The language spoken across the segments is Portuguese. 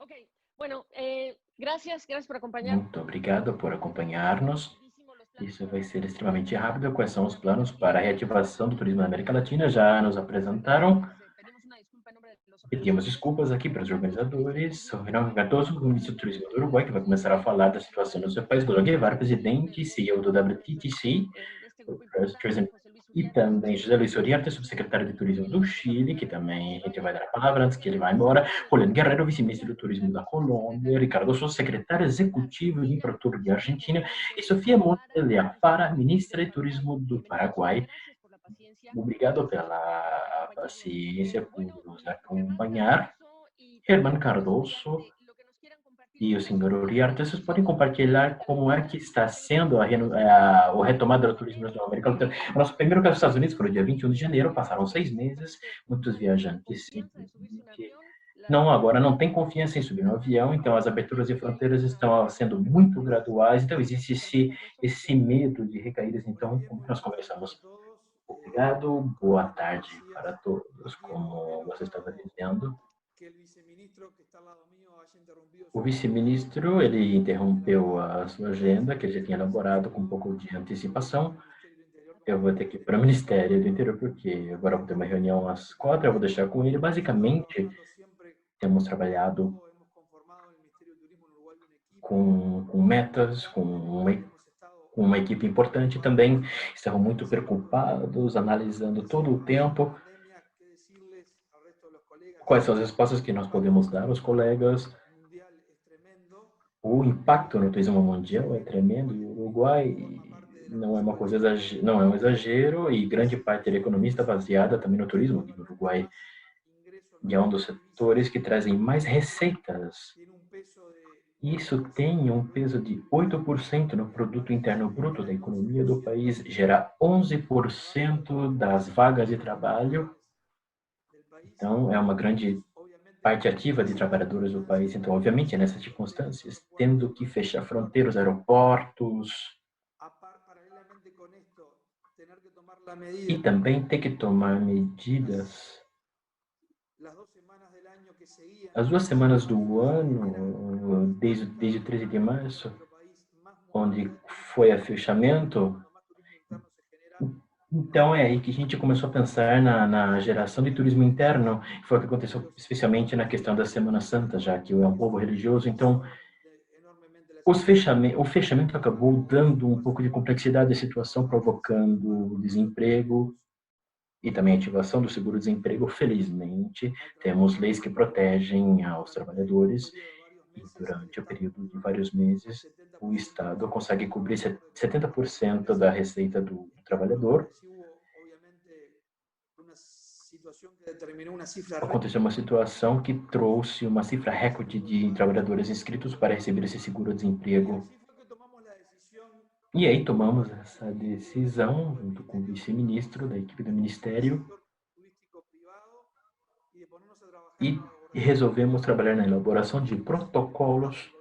Ok, bueno, gracias por acompañarnos. Muito obrigado por acompanhar-nos. Isso vai ser extremamente rápido. Quais são os planos para a reativação do turismo na América Latina? Já nos apresentaram. Pedimos desculpas aqui para os organizadores. Sou Renan Cardoso, ministro do Turismo do Uruguai, que vai começar a falar da situação no seu país. Bruno Guevara, presidente e CEO do WTTC, e também José Luiz Oriarte, subsecretário de Turismo do Chile, que também a gente vai dar a palavra antes que ele vá embora. Julián Guerrero, vice-ministro do Turismo da Colômbia. Ricardo Souza, secretário executivo de Infraestrutura da Argentina. E Sofia Montelia Fara, ministra de Turismo do Paraguai. Obrigado pela paciência, por nos acompanhar. Herman Cardoso e o senhor Uriarte, vocês podem compartilhar como é que está sendo a retomada do turismo na América Latina. O nosso primeiro caso nos Estados Unidos foi no dia 21 de janeiro, passaram 6 meses, muitos viajantes simplesmente agora não tem confiança em subir no avião, então as aberturas de fronteiras estão sendo muito graduais, então existe esse medo de recaídas, então, como nós conversamos. Obrigado, boa tarde para todos, como você estava dizendo. O vice-ministro, ele interrompeu a sua agenda, que ele já tinha elaborado com um pouco de antecipação. Eu vou ter que ir para o Ministério do Interior, porque agora eu vou ter uma reunião às 4, eu vou deixar com ele. Basicamente, temos trabalhado com metas, com uma equipe importante também. Estamos muito preocupados, analisando todo o tempo quais são as respostas que nós podemos dar aos colegas. O impacto no turismo mundial é tremendo e o Uruguai não é uma coisa não é um exagero, e grande parte da economia está baseada também no turismo aqui no Uruguai, e é um dos setores que trazem mais receitas. Isso tem um peso de 8% no produto interno bruto da economia do país, gera 11% das vagas de trabalho. Então, é uma grande parte ativa de trabalhadores do país. Então, obviamente, nessas circunstâncias, tendo que fechar fronteiras, aeroportos, e também ter que tomar medidas. As 2 semanas do ano, desde o 13 de março, onde foi a fechamento, então é aí que a gente começou a pensar na geração de turismo interno, que foi o que aconteceu especialmente na questão da Semana Santa, já que é um povo religioso. Então, o fechamento acabou dando um pouco de complexidade à situação, provocando desemprego e também ativação do seguro-desemprego. Felizmente, temos leis que protegem aos trabalhadores, e durante o período de vários meses, o Estado consegue cobrir 70% da receita do trabalhador. Aconteceu uma situação que trouxe uma cifra recorde de trabalhadores inscritos para receber esse seguro-desemprego. E aí tomamos essa decisão, junto com o vice-ministro da equipe do Ministério, e resolvemos trabalhar na elaboração de protocolos,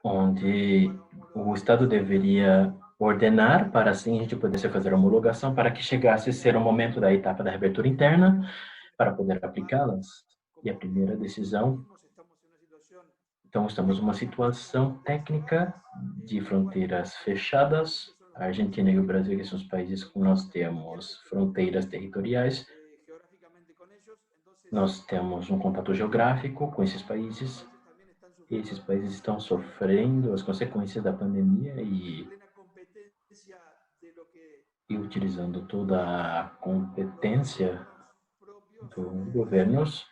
onde o Estado deveria ordenar para assim a gente pudesse fazer a homologação para que chegasse a ser o momento da etapa da reabertura interna para poder aplicá-las. E a primeira decisão, então estamos numa situação técnica de fronteiras fechadas. A Argentina e o Brasil, que são os países que nós temos fronteiras territoriais, nós temos um contato geográfico com esses países. Esses países estão sofrendo as consequências da pandemia e utilizando toda a competência dos governos,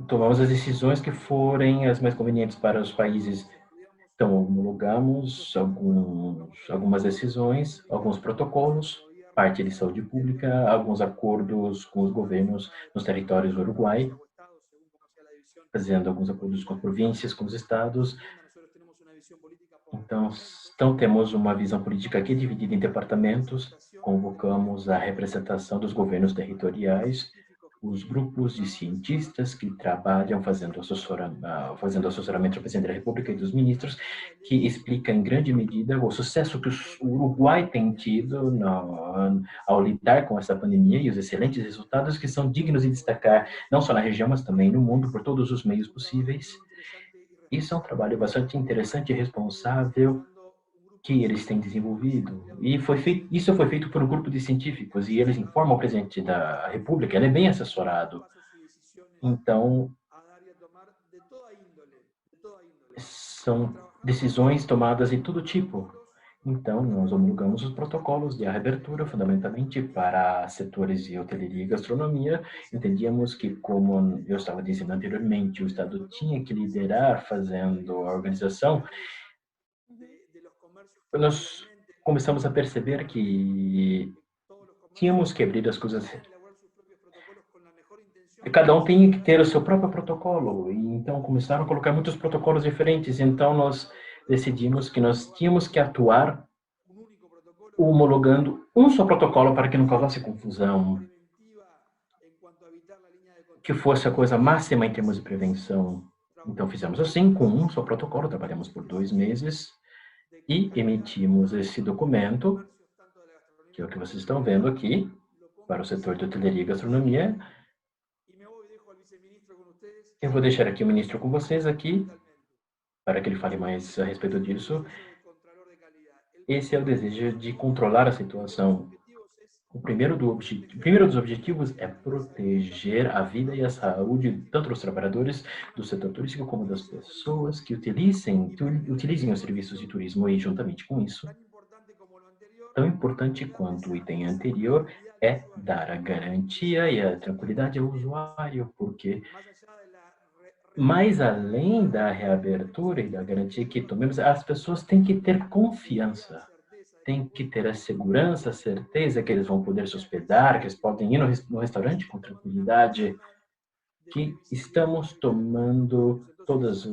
tomamos as decisões que forem as mais convenientes para os países. Então, homologamos algumas decisões, alguns protocolos, parte de saúde pública, alguns acordos com os governos nos territórios do Uruguai, fazendo alguns acordos com as províncias, com os estados. Então temos uma visão política aqui dividida em departamentos, convocamos a representação dos governos territoriais, os grupos de cientistas que trabalham fazendo assessoramento ao presidente da República e dos ministros, que explica em grande medida o sucesso que o Uruguai tem tido ao lidar com essa pandemia e os excelentes resultados que são dignos de destacar, não só na região, mas também no mundo, por todos os meios possíveis. Isso é um trabalho bastante interessante e responsável que eles têm desenvolvido. E isso foi feito por um grupo de científicos, e eles informam o presidente da República, ele é bem assessorado. Então, são decisões tomadas de todo tipo. Então, nós homologamos os protocolos de reabertura, fundamentalmente para setores de hotelaria e gastronomia. Entendíamos que, como eu estava dizendo anteriormente, o Estado tinha que liderar fazendo a organização. Nós começamos a perceber que tínhamos que abrir as coisas. Cada um tem que ter o seu próprio protocolo. E então começaram a colocar muitos protocolos diferentes. Então nós decidimos que nós tínhamos que atuar homologando um só protocolo para que não causasse confusão, que fosse a coisa máxima em termos de prevenção. Então fizemos assim, com um só protocolo, trabalhamos por 2 meses e emitimos esse documento, que é o que vocês estão vendo aqui, para o setor de hotelaria e gastronomia. Eu vou deixar aqui o ministro com vocês aqui, para que ele fale mais a respeito disso. Esse é o desejo de controlar a situação. O primeiro dos objetivos é proteger a vida e a saúde tanto dos trabalhadores do setor turístico como das pessoas que utilizem os serviços de turismo, e juntamente com isso, tão importante quanto o item anterior é dar a garantia e a tranquilidade ao usuário, porque mais além da reabertura e da garantia que tomemos, as pessoas têm que ter confiança, têm que ter a segurança, a certeza que eles vão poder se hospedar, que eles podem ir no restaurante com tranquilidade, que estamos tomando todas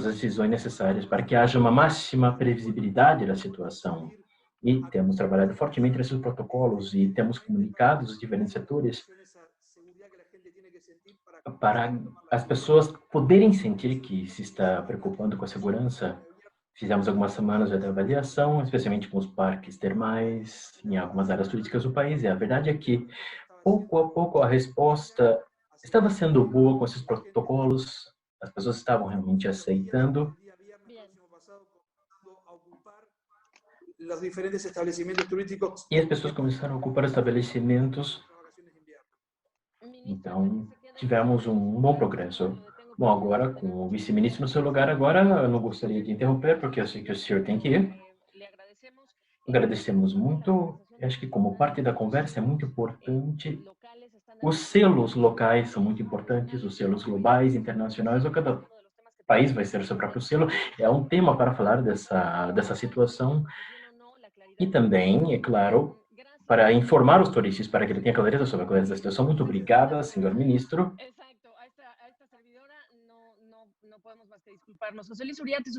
as decisões necessárias para que haja uma máxima previsibilidade da situação. E temos trabalhado fortemente nesses protocolos e temos comunicado os diferentes setores para as pessoas poderem sentir que se está preocupando com a segurança. Fizemos algumas semanas de avaliação, especialmente com os parques termais, em algumas áreas turísticas do país, e a verdade é que, pouco a pouco, a resposta estava sendo boa com esses protocolos, as pessoas estavam realmente aceitando. E as pessoas começaram a ocupar estabelecimentos. Então, tivemos um bom progresso. Bom, agora, com o vice-ministro no seu lugar, agora eu não gostaria de interromper, porque eu sei que o senhor tem que ir. Agradecemos muito. Acho que, como parte da conversa, é muito importante. Os selos locais são muito importantes, os selos globais, internacionais, ou cada país vai ser o seu próprio selo. É um tema para falar dessa situação. E também, é claro, para informar os turistas, para que ele tenha clareza sobre a clareza da situação. Muito obrigada, senhor ministro.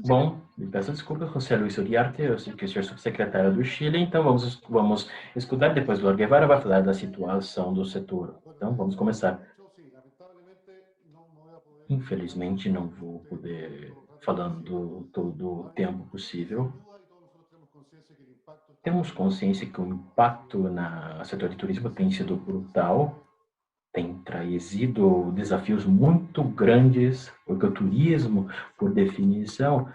Bom, me peço desculpas, José Luis Uriarte, eu sei que o senhor é subsecretário do Chile, então vamos escutar, depois o Guevara vai falar da situação do setor. Então, vamos começar. Infelizmente, não vou poder falando todo o tempo possível. Temos consciência que o impacto no setor de turismo tem sido brutal, tem trazido desafios muito grandes, porque o turismo, por definição,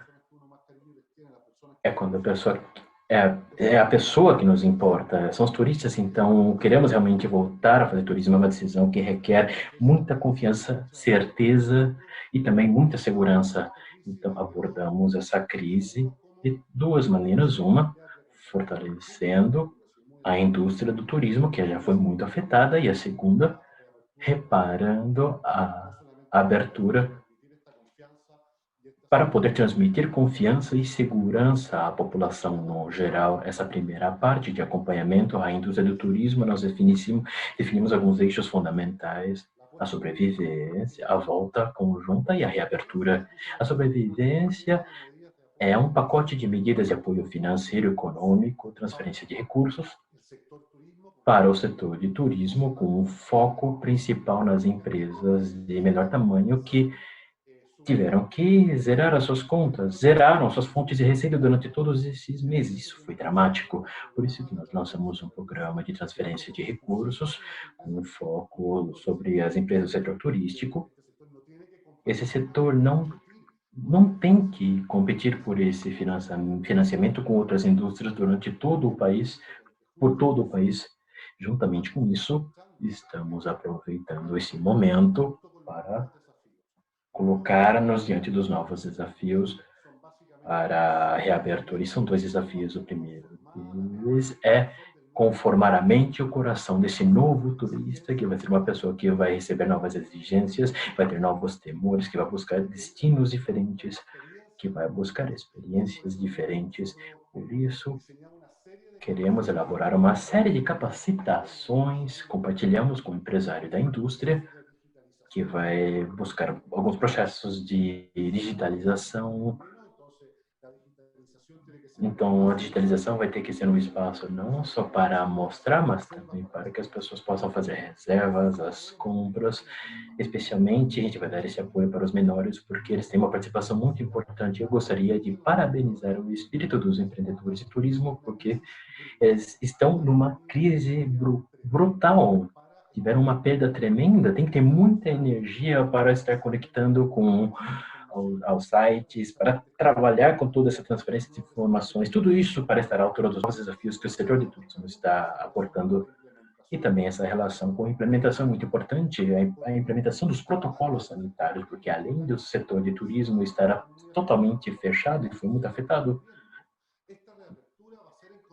é quando a pessoa que nos importa, são os turistas. Então, queremos realmente voltar a fazer turismo, é uma decisão que requer muita confiança, certeza e também muita segurança. Então, abordamos essa crise de 2 maneiras. Uma, fortalecendo a indústria do turismo, que já foi muito afetada, e a segunda, reparando a abertura para poder transmitir confiança e segurança à população no geral. Essa primeira parte de acompanhamento à indústria do turismo, nós definimos alguns eixos fundamentais: a sobrevivência, a volta conjunta e a reabertura. A sobrevivência é um pacote de medidas de apoio financeiro, econômico, transferência de recursos, para o setor de turismo, com um foco principal nas empresas de menor tamanho que tiveram que zerar as suas contas, zeraram suas fontes de receita durante todos esses meses. Isso foi dramático. Por isso que nós lançamos um programa de transferência de recursos com um foco sobre as empresas do setor turístico. Esse setor não tem que competir por esse financiamento com outras indústrias durante todo o país, por todo o país. Juntamente com isso, estamos aproveitando esse momento para colocar-nos diante dos novos desafios para a reabertura. E são dois desafios. O primeiro deles é conformar a mente e o coração desse novo turista, que vai ser uma pessoa que vai receber novas exigências, vai ter novos temores, que vai buscar destinos diferentes, que vai buscar experiências diferentes. Por isso, queremos elaborar uma série de capacitações, compartilhamos com o empresário da indústria, que vai buscar alguns processos de digitalização. Então, a digitalização vai ter que ser um espaço não só para mostrar, mas também para que as pessoas possam fazer reservas, as compras. Especialmente, a gente vai dar esse apoio para os menores, porque eles têm uma participação muito importante. Eu gostaria de parabenizar o espírito dos empreendedores de turismo, porque eles estão numa crise brutal. Tiveram uma perda tremenda, tem que ter muita energia para estar conectando com aos sites, para trabalhar com toda essa transferência de informações, tudo isso para estar à altura dos novos desafios que o setor de turismo está aportando. E também essa relação com a implementação é muito importante, a implementação dos protocolos sanitários, porque além do setor de turismo estar totalmente fechado e foi muito afetado,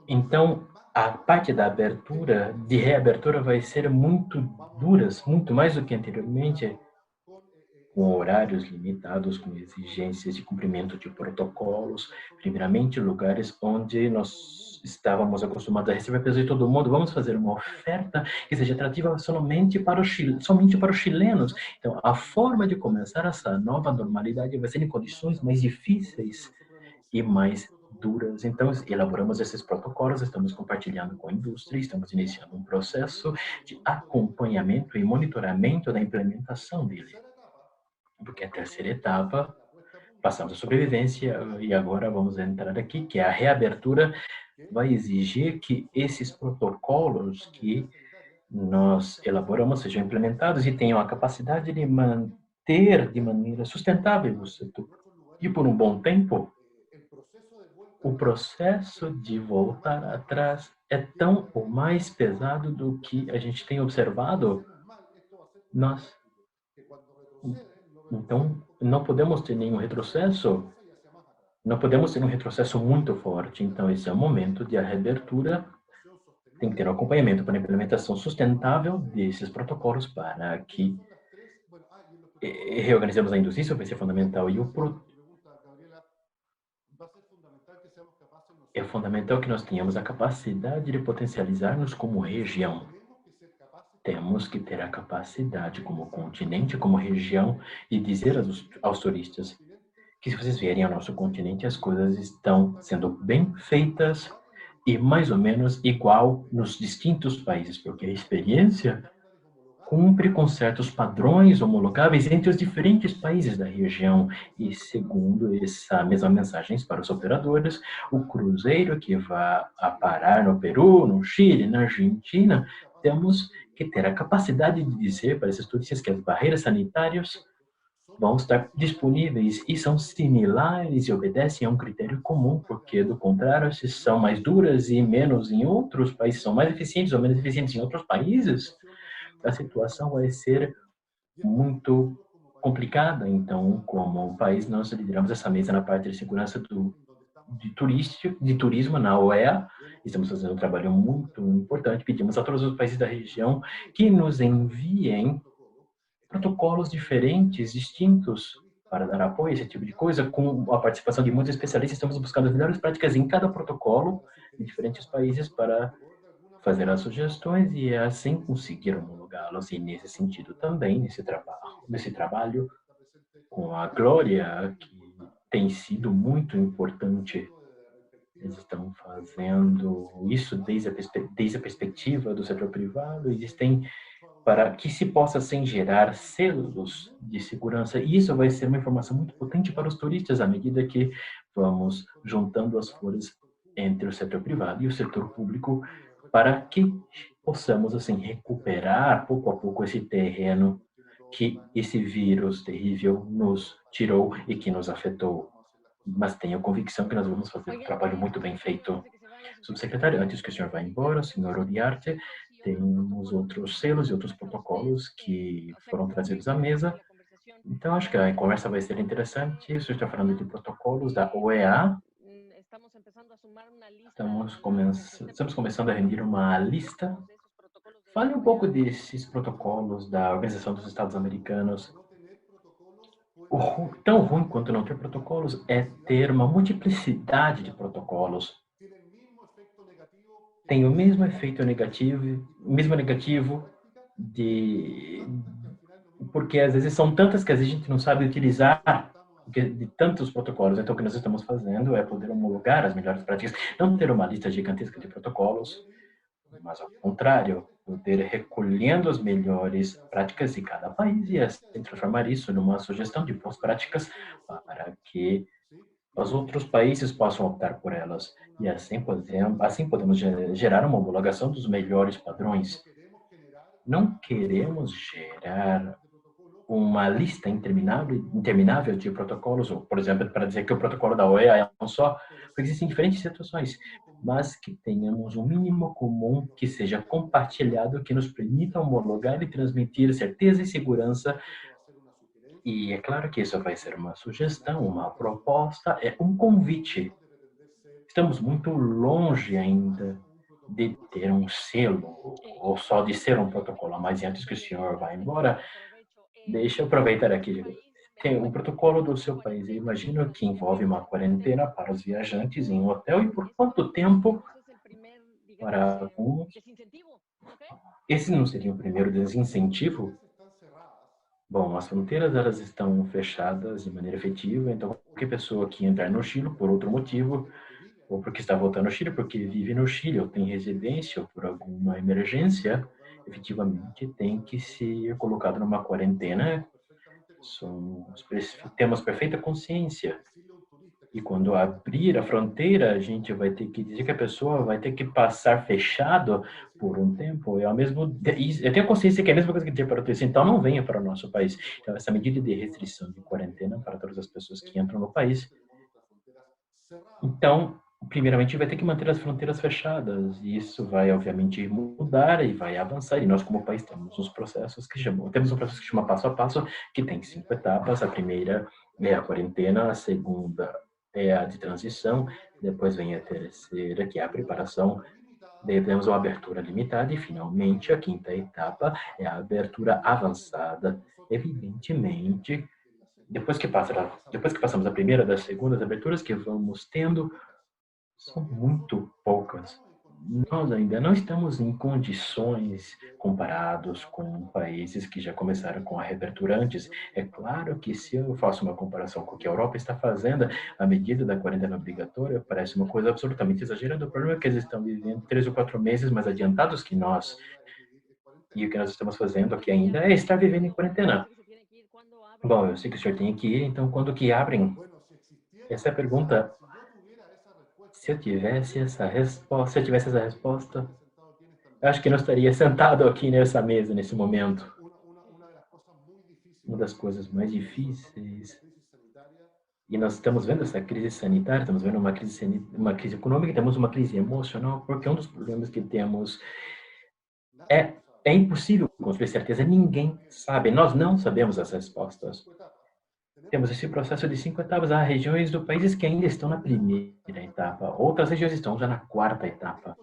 então a parte da abertura, de reabertura, vai ser muito duras, muito mais do que anteriormente, com horários limitados, com exigências de cumprimento de protocolos. Primeiramente, lugares onde nós estávamos acostumados a receber pessoas de todo mundo, vamos fazer uma oferta que seja atrativa somente para os chilenos. Então, a forma de começar essa nova normalidade vai ser em condições mais difíceis e mais duras. Então, elaboramos esses protocolos, estamos compartilhando com a indústria, estamos iniciando um processo de acompanhamento e monitoramento da implementação dele. Porque a terceira etapa, passamos a sobrevivência e agora vamos entrar aqui, que é a reabertura, vai exigir que esses protocolos que nós elaboramos sejam implementados e tenham a capacidade de manter de maneira sustentável o setor. E por um bom tempo, o processo de voltar atrás é tão ou mais pesado do que a gente tem observado. Nós Então, não podemos ter nenhum retrocesso, não podemos ter um retrocesso muito forte. Então, esse é o momento de a reabertura, tem que ter um acompanhamento para a implementação sustentável desses protocolos para que reorganizemos a indústria, isso vai ser fundamental. E é fundamental que nós tenhamos a capacidade de potencializar-nos como região. Temos que ter a capacidade como continente, como região, de dizer aos turistas que se vocês vierem ao nosso continente, as coisas estão sendo bem feitas e mais ou menos igual nos distintos países, porque a experiência cumpre com certos padrões homologáveis entre os diferentes países da região. E segundo essa mesma mensagem para os operadores, o cruzeiro que vai a parar no Peru, no Chile, na Argentina, temos que ter a capacidade de dizer para esses turistas que as barreiras sanitárias vão estar disponíveis e são similares e obedecem a um critério comum, porque, do contrário, se são mais duras e menos em outros países, são mais eficientes ou menos eficientes em outros países, a situação vai ser muito complicada. Então, como país, nós lideramos essa mesa na parte de segurança de turismo na OEA. Estamos fazendo um trabalho muito importante. Pedimos a todos os países da região que nos enviem protocolos diferentes, distintos, para dar apoio a esse tipo de coisa, com a participação de muitos especialistas. Estamos buscando as melhores práticas em cada protocolo, em diferentes países, para fazer as sugestões e assim conseguir homologá-los. E nesse sentido também, nesse trabalho com a Glória, que tem sido muito importante Eles estão fazendo isso desde a perspectiva do setor privado. Existem para que se possa sem gerar selos de segurança. E isso vai ser uma informação muito potente para os turistas à medida que vamos juntando as flores entre o setor privado e o setor público para que possamos assim recuperar pouco a pouco esse terreno que esse vírus terrível nos tirou e que nos afetou. Mas tenho convicção que nós vamos fazer um trabalho muito bem feito. Subsecretário, antes que o senhor vá embora, senhor Uriarte, temos outros selos e outros protocolos que foram trazidos à mesa. Então, acho que a conversa vai ser interessante. O senhor está falando de protocolos da OEA. Estamos começando a reunir uma lista. Fale um pouco desses protocolos da Organização dos Estados Americanos. Tão ruim quanto não ter protocolos é ter uma multiplicidade de protocolos. Tem o mesmo efeito negativo, porque às vezes são tantas que às vezes a gente não sabe utilizar de tantos protocolos. Então, o que nós estamos fazendo é poder homologar as melhores práticas, não ter uma lista gigantesca de protocolos, mas ao contrário, poder recolhendo as melhores práticas de cada país e assim transformar isso numa sugestão de boas práticas para que os outros países possam optar por elas. E assim podemos gerar uma homologação dos melhores padrões. Não queremos gerar uma lista interminável de protocolos, ou, por exemplo, para dizer que o protocolo da OEA é um só, porque existem diferentes situações, mas que tenhamos um mínimo comum que seja compartilhado, que nos permita homologar e transmitir certeza e segurança. E é claro que isso vai ser uma sugestão, uma proposta, é um convite. Estamos muito longe ainda de ter um selo, ou só de ser um protocolo, mas antes que o senhor vá embora, deixa eu aproveitar aqui. Tem o protocolo do seu país. Eu imagino que envolve uma quarentena para os viajantes em um hotel e por quanto tempo para alguns. Esse não seria o primeiro desincentivo? Bom, as fronteiras elas estão fechadas de maneira efetiva, então qualquer pessoa que entrar no Chile por outro motivo, ou porque está voltando ao Chile, porque vive no Chile, ou tem residência, ou por alguma emergência, efetivamente tem que ser colocado numa quarentena. Temos perfeita consciência. E quando abrir a fronteira, a gente vai ter que dizer que a pessoa vai ter que passar fechado por um tempo. Eu tenho consciência que é a mesma coisa que dizer para o turista, então não venha para o nosso país. Então, essa medida de restrição de quarentena para todas as pessoas que entram no país. Então, primeiramente, vai ter que manter as fronteiras fechadas. E isso vai, obviamente, mudar e vai avançar. E nós, como país, temos um processo que chama passo a passo, que tem 5 etapas. A primeira é a quarentena, a segunda é a de transição, depois vem a terceira, que é a preparação. Daí temos uma abertura limitada e, finalmente, a quinta etapa é a abertura avançada. Evidentemente, depois que passamos a primeira das segundas aberturas que vamos tendo, são muito poucas. Nós ainda não estamos em condições comparados com países que já começaram com a reabertura antes. É claro que se eu faço uma comparação com o que a Europa está fazendo, a medida da quarentena obrigatória parece uma coisa absolutamente exagerada. O problema é que eles estão vivendo 3 ou 4 meses mais adiantados que nós. E o que nós estamos fazendo aqui ainda é estar vivendo em quarentena. Bom, eu sei que o senhor tem que ir, então quando que abrem? Essa é a pergunta. Se eu tivesse essa resposta, eu acho que não estaria sentado aqui nessa mesa nesse momento. Uma das coisas mais difíceis, e nós estamos vendo essa crise sanitária, estamos vendo uma crise econômica, temos uma crise emocional, porque um dos problemas que temos é impossível construir certeza, ninguém sabe, nós não sabemos as respostas. Temos esse processo de 5 etapas. Há regiões do país que ainda estão na primeira etapa, outras regiões estão já na quarta etapa.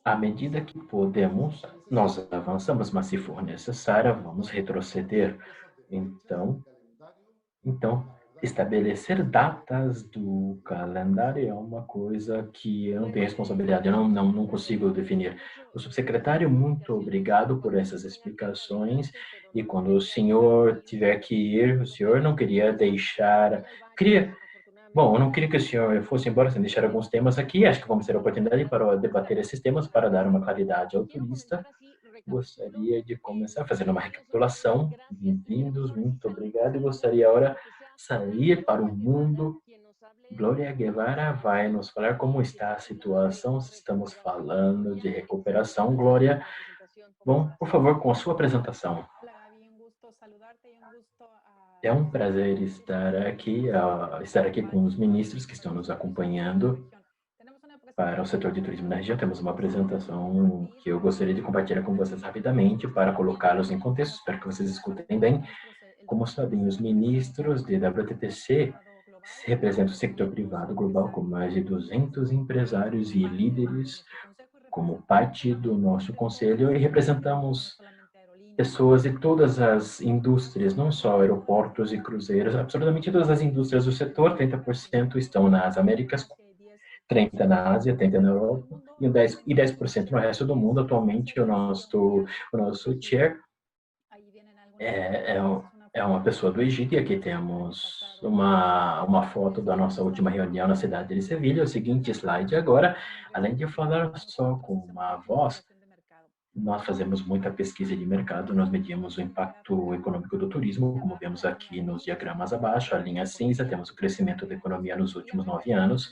À medida que podemos, nós avançamos, mas se for necessário, vamos retroceder. Então, estabelecer datas do calendário é uma coisa que eu não tenho responsabilidade, eu não consigo definir. O subsecretário, muito obrigado por essas explicações. E quando o senhor tiver que ir, o senhor não queria Bom, eu não queria que o senhor fosse embora sem deixar alguns temas aqui. Acho que vamos ter a oportunidade para debater esses temas para dar uma claridade ao turista. Gostaria de começar fazendo uma recapitulação. Bem-vindos, muito obrigado. E gostaria agora de sair para o mundo. Glória Guevara vai nos falar como está a situação, se estamos falando de recuperação. Glória, bom, por favor, com a sua apresentação. É um prazer estar aqui com os ministros que estão nos acompanhando para o setor de turismo na região. Temos uma apresentação que eu gostaria de compartilhar com vocês rapidamente para colocá-los em contexto. Espero que vocês escutem bem. Como sabem, os ministros de WTTC representam o setor privado global com mais de 200 empresários e líderes como parte do nosso conselho e representamos pessoas de todas as indústrias, não só aeroportos e cruzeiros, absolutamente todas as indústrias do setor. 30% estão nas Américas, 30% na Ásia, 30% na Europa e 10% no resto do mundo. Atualmente, o nosso chair é uma pessoa do Egito, e aqui temos uma foto da nossa última reunião na cidade de Sevilha. O seguinte slide agora, além de falar só com uma voz, nós fazemos muita pesquisa de mercado, nós medimos o impacto econômico do turismo, como vemos aqui nos diagramas abaixo, a linha cinza, temos o crescimento da economia nos últimos 9 anos,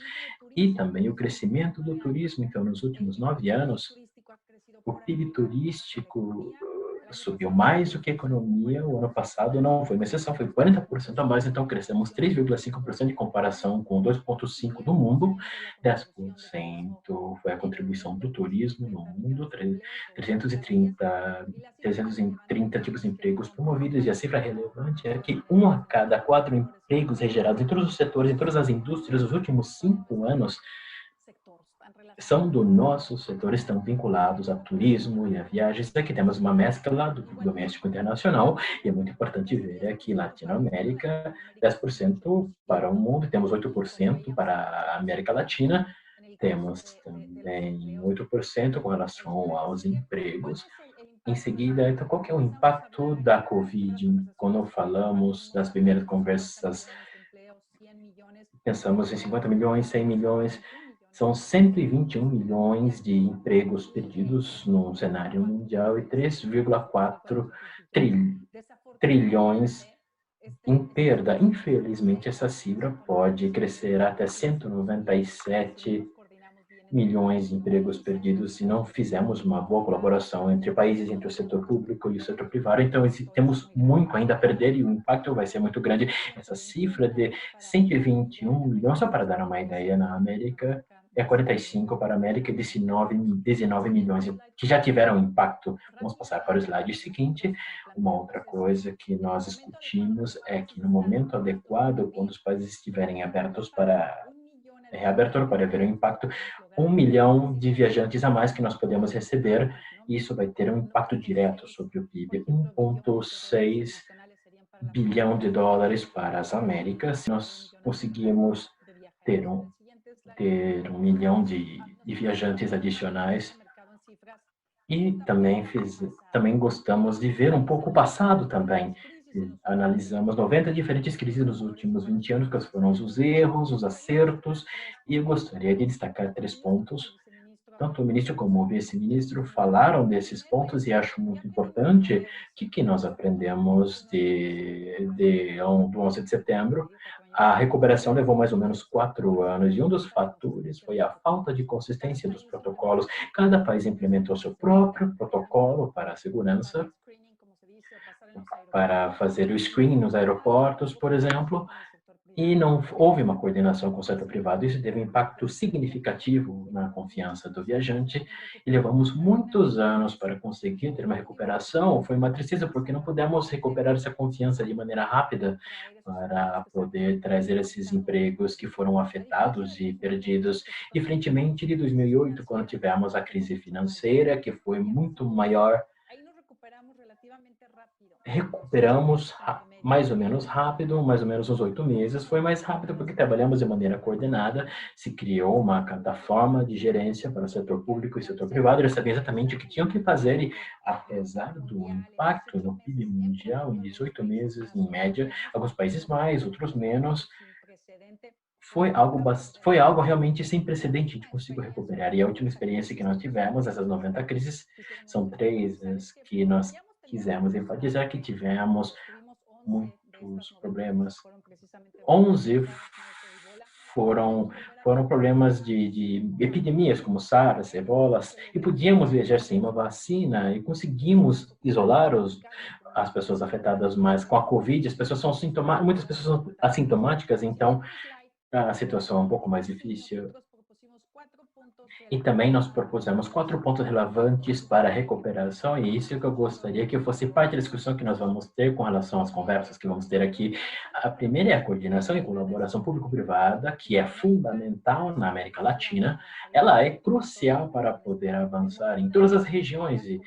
e também o crescimento do turismo. Então, nos últimos 9 anos, o PIB turístico subiu mais do que a economia. O ano passado não foi uma exceção, foi 40% a mais, então crescemos 3,5% em comparação com 2,5% do mundo. 10% foi a contribuição do turismo no mundo, 330 tipos de empregos promovidos, e a cifra relevante é que 1 a cada 4 empregos gerados em todos os setores, em todas as indústrias, nos últimos 5 anos, são do nosso setor, estão vinculados a turismo e a viagens. Aqui temos uma mescla do doméstico e internacional, e é muito importante ver aqui Latinoamérica, 10% para o mundo, temos 8% para a América Latina, temos também 8% com relação aos empregos. Em seguida, então, qual que é o impacto da Covid? Quando falamos das primeiras conversas, pensamos em 50 milhões, 100 milhões, são 121 milhões de empregos perdidos no cenário mundial e 3,4 trilhões em perda. Infelizmente, essa cifra pode crescer até 197 milhões de empregos perdidos se não fizermos uma boa colaboração entre países, entre o setor público e o setor privado. Então, temos muito ainda a perder e o impacto vai ser muito grande. Essa cifra de 121 milhões, só para dar uma ideia, na América, é 45 para a América e 19 milhões que já tiveram impacto. Vamos passar para o slide seguinte. Uma outra coisa que nós discutimos é que no momento adequado, quando os países estiverem abertos para reabertura, para ver o impacto, 1 milhão de viajantes a mais que nós podemos receber, e isso vai ter um impacto direto sobre o PIB, 1,6 bilhão de dólares para as Américas. Nós conseguimos ter um milhão de viajantes adicionais. E também gostamos de ver um pouco o passado também. Analisamos 90 diferentes crises nos últimos 20 anos, quais foram os erros, os acertos, e eu gostaria de destacar 3 pontos. Tanto o ministro como o vice-ministro falaram desses pontos, e acho muito importante que nós aprendemos do 11 de setembro. A recuperação levou mais ou menos 4 anos, e um dos fatores foi a falta de consistência dos protocolos. Cada país implementou seu próprio protocolo para a segurança, para fazer o screening nos aeroportos, por exemplo, e não houve uma coordenação com o setor privado. Isso teve um impacto significativo na confiança do viajante, e levamos muitos anos para conseguir ter uma recuperação. Foi uma tristeza, porque não pudemos recuperar essa confiança de maneira rápida para poder trazer esses empregos que foram afetados e perdidos. Diferentemente de 2008, quando tivemos a crise financeira, que foi muito maior, recuperamos mais ou menos rápido, mais ou menos uns 8 meses. Foi mais rápido porque trabalhamos de maneira coordenada, se criou uma plataforma de gerência para o setor público e setor privado. Eles sabiam exatamente o que tinham que fazer, e apesar do impacto no PIB mundial, em 18 meses, em média, alguns países mais, outros menos, foi algo realmente sem precedente, a gente conseguiu recuperar. E a última experiência que nós tivemos, essas 90 crises, são três as que nós quisemos enfatizar que tivemos muitos problemas. 11 foram problemas de epidemias como SARS, ebolas, e podíamos viajar sem uma vacina e conseguimos isolar as pessoas afetadas, mas com a Covid, as pessoas são sintomáticas, muitas pessoas são assintomáticas, então a situação é um pouco mais difícil. E também nós propusemos 4 pontos relevantes para a recuperação, e isso que eu gostaria que fosse parte da discussão que nós vamos ter com relação às conversas que vamos ter aqui. A primeira é a coordenação e colaboração público-privada, que é fundamental na América Latina. Ela é crucial para poder avançar em todas as regiões, e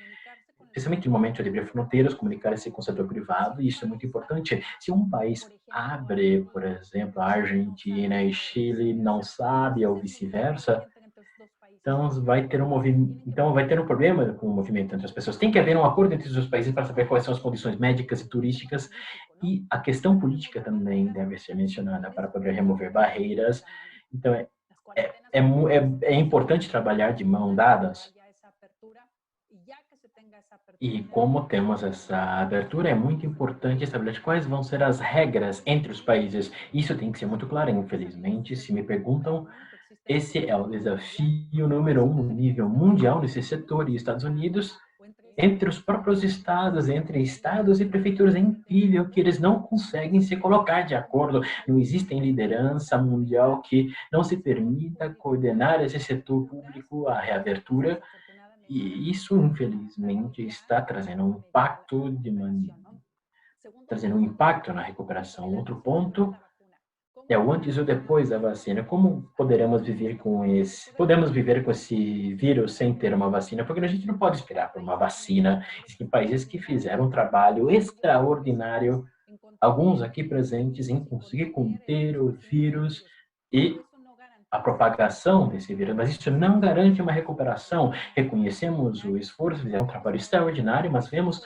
especialmente no momento de abrir fronteiras, comunicar-se com o setor privado, e isso é muito importante. Se um país abre, por exemplo, a Argentina e Chile não sabe, ou vice-versa, então vai ter um problema com o movimento entre as pessoas. Tem que haver um acordo entre os dois países para saber quais são as condições médicas e turísticas, e a questão política também deve ser mencionada para poder remover barreiras. Então é importante trabalhar de mão dadas. E como temos essa abertura, é muito importante estabelecer quais vão ser as regras entre os países. Isso tem que ser muito claro, infelizmente. Se me perguntam, esse é o desafio número 1 no nível mundial nesse setor. E Estados Unidos, entre os próprios estados, entre estados e prefeituras, é incrível que eles não conseguem se colocar de acordo. Não existe liderança mundial que não se permita coordenar esse setor público, a reabertura. E isso, infelizmente, está trazendo um impacto na recuperação. Outro ponto é o antes e o depois da vacina. Como podemos viver com esse vírus sem ter uma vacina? Porque a gente não pode esperar por uma vacina. Existem países que fizeram um trabalho extraordinário, alguns aqui presentes, em conseguir conter o vírus e a propagação desse vírus, mas isso não garante uma recuperação. Reconhecemos o esforço, fizemos um trabalho extraordinário, mas vemos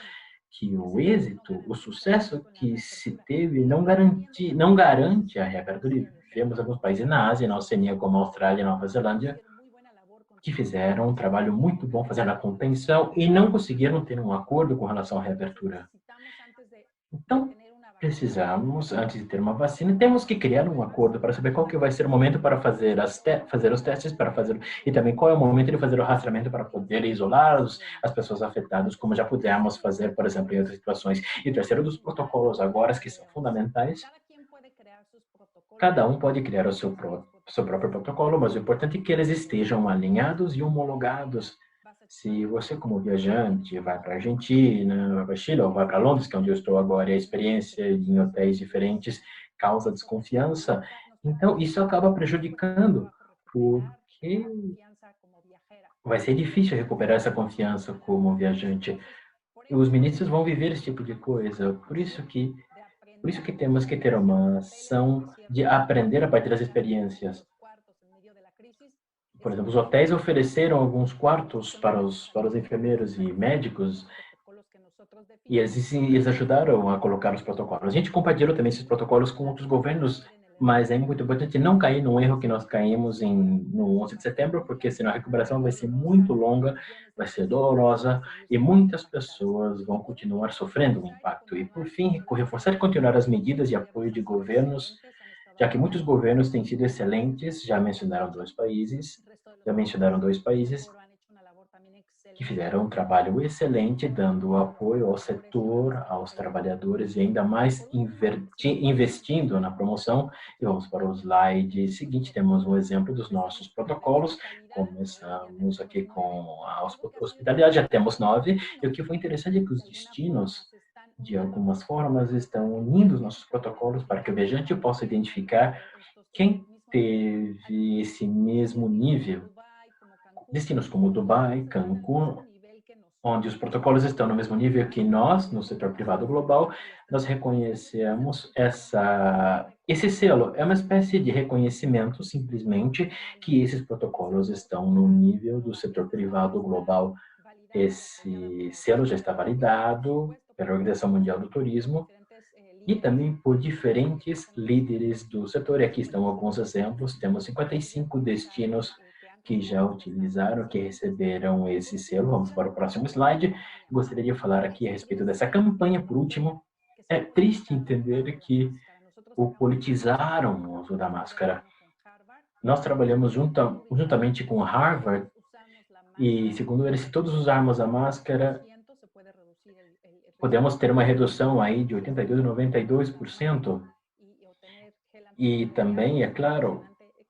que o êxito, o sucesso que se teve não garante a reabertura. Vemos alguns países na Ásia, na Oceania, como a Austrália e Nova Zelândia, que fizeram um trabalho muito bom fazendo a contenção e não conseguiram ter um acordo com relação à reabertura. Então, precisamos, antes de ter uma vacina, temos que criar um acordo para saber qual que vai ser o momento para fazer os testes, e também qual é o momento de fazer o rastreamento para poder isolar as pessoas afetadas, como já pudemos fazer, por exemplo, em outras situações. E o terceiro dos protocolos agora, que são fundamentais, cada um pode criar o seu próprio protocolo, mas o importante é que eles estejam alinhados e homologados. Se você, como viajante, vai para a Argentina, vai para Chile ou vai para Londres, que é onde eu estou agora, e a experiência em hotéis diferentes causa desconfiança, então isso acaba prejudicando, porque vai ser difícil recuperar essa confiança como viajante. Os ministros vão viver esse tipo de coisa, por isso que temos que ter uma ação de aprender a partir das experiências. Por exemplo, os hotéis ofereceram alguns quartos para os enfermeiros e médicos, e eles ajudaram a colocar os protocolos. A gente compartilhou também esses protocolos com outros governos, mas é muito importante não cair no erro que nós caímos no 11 de setembro, porque senão a recuperação vai ser muito longa, vai ser dolorosa, e muitas pessoas vão continuar sofrendo o impacto. E, por fim, reforçar e continuar as medidas de apoio de governos, já que muitos governos têm sido excelentes, já mencionaram dois países, que fizeram um trabalho excelente, dando apoio ao setor, aos trabalhadores e ainda mais investindo na promoção. E vamos para o slide seguinte, temos um exemplo dos nossos protocolos. Começamos aqui com a hospitalidade, já temos 9, e o que foi interessante é que os destinos, de algumas formas, estão unindo os nossos protocolos para que o viajante possa identificar quem teve esse mesmo nível. Destinos como Dubai, Cancún, onde os protocolos estão no mesmo nível que nós, no setor privado global, nós reconhecemos esse selo. É uma espécie de reconhecimento, simplesmente, que esses protocolos estão no nível do setor privado global. Esse selo já está validado pela Organização Mundial do Turismo e também por diferentes líderes do setor. E aqui estão alguns exemplos. Temos 55 destinos que já utilizaram, que receberam esse selo. Vamos para o próximo slide. Gostaria de falar aqui a respeito dessa campanha. Por último, é triste entender que o politizaram o uso da máscara. Nós trabalhamos juntamente com Harvard e, segundo eles, se todos usarmos a máscara, podemos ter uma redução aí de 82% a 92%. E também, é claro,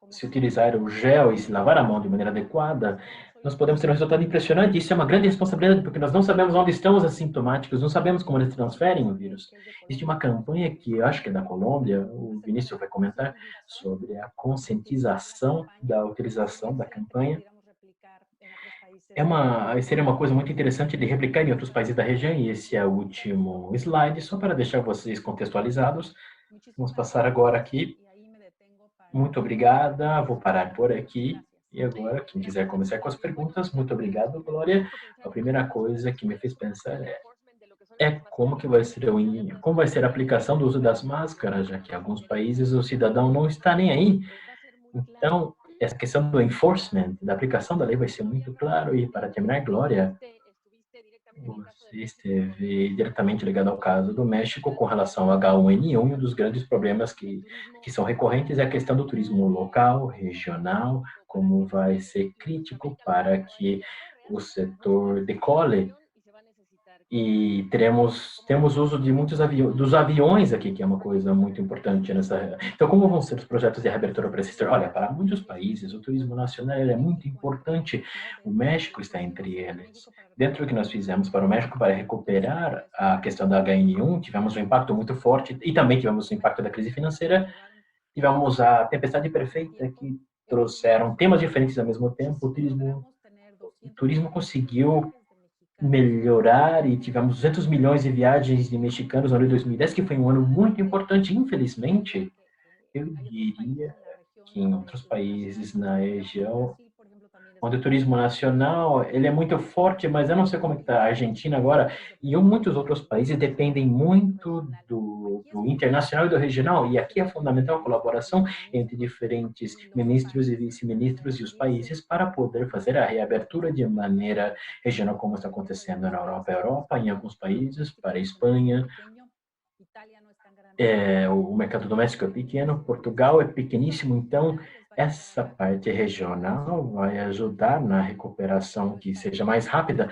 se utilizar o gel e se lavar a mão de maneira adequada, nós podemos ter um resultado impressionante. Isso é uma grande responsabilidade, porque nós não sabemos onde estão os assintomáticos, não sabemos como eles transferem o vírus. Existe uma campanha que eu acho que é da Colômbia, o Vinícius vai comentar, sobre a conscientização da utilização da campanha. Seria uma coisa muito interessante de replicar em outros países da região, e esse é o último slide, só para deixar vocês contextualizados. Vamos passar agora aqui. Muito obrigada, vou parar por aqui. E agora, quem quiser começar com as perguntas, muito obrigado, Glória. A primeira coisa que me fez pensar é como vai ser a aplicação do uso das máscaras, já que em alguns países o cidadão não está nem aí. Então, essa questão do enforcement, da aplicação da lei vai ser muito claro. E para terminar, Glória, você esteve diretamente ligado ao caso do México com relação ao H1N1, e um dos grandes problemas que são recorrentes é a questão do turismo local, regional, como vai ser crítico para que o setor decole. E temos uso de muitos dos aviões aqui, que é uma coisa muito importante nessa. Então, como vão ser os projetos de reabertura para esse setor? Olha, para muitos países, o turismo nacional é muito importante. O México está entre eles. Dentro do que nós fizemos para o México, para recuperar a questão da HN1, tivemos um impacto muito forte e também tivemos o impacto da crise financeira. Tivemos a tempestade perfeita, que trouxeram temas diferentes ao mesmo tempo. O turismo conseguiu melhorar e tivemos 200 milhões de viagens de mexicanos no ano de 2010, que foi um ano muito importante. Infelizmente, eu diria que em outros países na região, onde o turismo nacional ele é muito forte, mas eu não sei como está a Argentina agora, e muitos outros países dependem muito do internacional e do regional, e aqui é fundamental a colaboração entre diferentes ministros e vice-ministros e os países para poder fazer a reabertura de maneira regional, como está acontecendo na Europa, em alguns países, para a Espanha. O mercado doméstico é pequeno, Portugal é pequeníssimo, então essa parte regional vai ajudar na recuperação que seja mais rápida.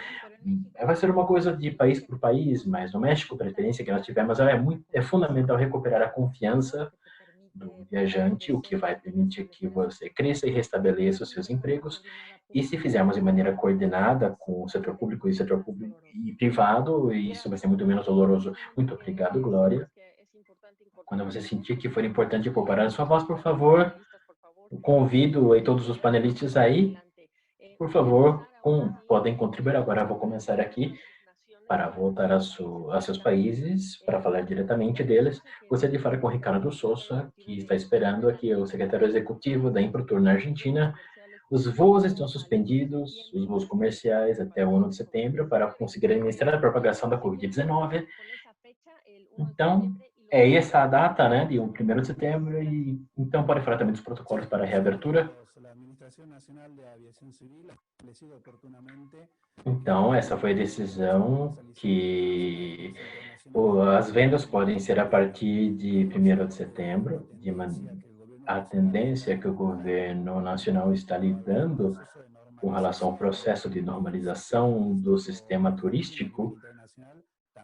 Vai ser uma coisa de país por país, mas no México, a preferência que nós tivemos é fundamental recuperar a confiança do viajante, o que vai permitir que você cresça e restabeleça os seus empregos. E se fizermos de maneira coordenada com o setor público e privado, isso vai ser muito menos doloroso. Muito obrigado, Glória. Quando você sentir que for importante poupar a sua voz, por favor, convido todos os panelistas aí, por favor, podem contribuir. Agora eu vou começar aqui para voltar a seus países, para falar diretamente deles. Gostaria de falar com o Ricardo Souza, que está esperando aqui, o secretário executivo da Improtur na Argentina. Os voos estão suspendidos, os voos comerciais, até o ano de setembro, para conseguir administrar a propagação da Covid-19. Então, é essa a data, né, de 1º de setembro, e então pode falar também dos protocolos para a reabertura. Então, essa foi a decisão que as vendas podem ser a partir de 1º de setembro. A tendência que o governo nacional está lidando com relação ao processo de normalização do sistema turístico,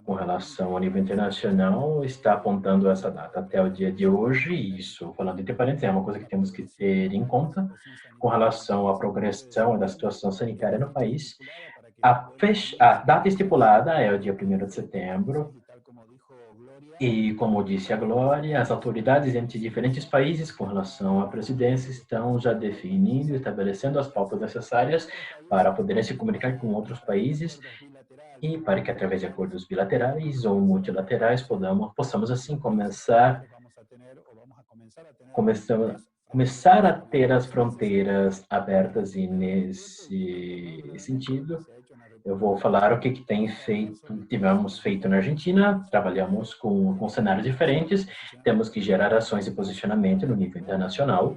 com relação ao nível internacional, está apontando essa data até o dia de hoje. Isso, falando entre parênteses, é uma coisa que temos que ter em conta com relação à progressão da situação sanitária no país. A data estipulada é o dia 1º de setembro. E, como disse a Glória, as autoridades entre diferentes países com relação à presidência estão já definindo e estabelecendo as pautas necessárias para poderem se comunicar com outros países e para que, através de acordos bilaterais ou multilaterais, possamos assim começar a ter as fronteiras abertas. E, nesse sentido, Eu vou falar o que tivemos feito na Argentina. Trabalhamos com cenários diferentes. Temos que gerar ações de posicionamento no nível internacional,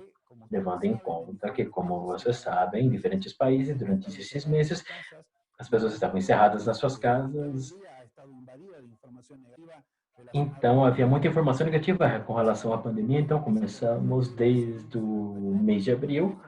levando em conta que, como vocês sabem, em diferentes países, durante esses meses, as pessoas estavam encerradas nas suas casas. Então, havia muita informação negativa com relação à pandemia. Então, começamos desde o mês de abril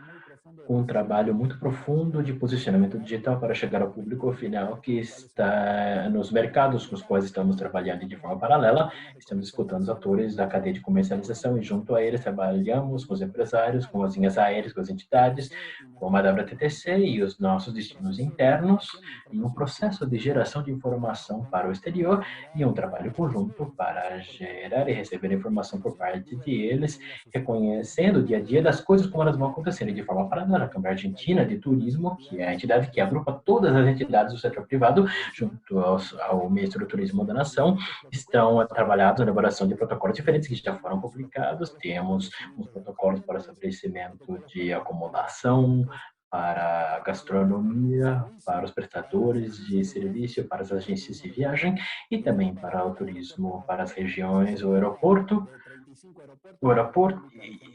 um trabalho muito profundo de posicionamento digital para chegar ao público final que está nos mercados com os quais estamos trabalhando de forma paralela. Estamos escutando os atores da cadeia de comercialização e junto a eles trabalhamos com os empresários, com as linhas aéreas, com as entidades, como a WTTC e os nossos destinos internos, em um processo de geração de informação para o exterior e um trabalho conjunto para gerar e receber informação por parte deles, reconhecendo o dia a dia das coisas como elas vão acontecendo de forma paralela. A Câmara Argentina de Turismo, que é a entidade que agrupa todas as entidades do setor privado, junto ao Ministro do Turismo da Nação, estão trabalhando na elaboração de protocolos diferentes que já foram publicados. Temos os protocolos para estabelecimento de acomodação, para a gastronomia, para os prestadores de serviço, para as agências de viagem e também para o turismo, para as regiões, o aeroporto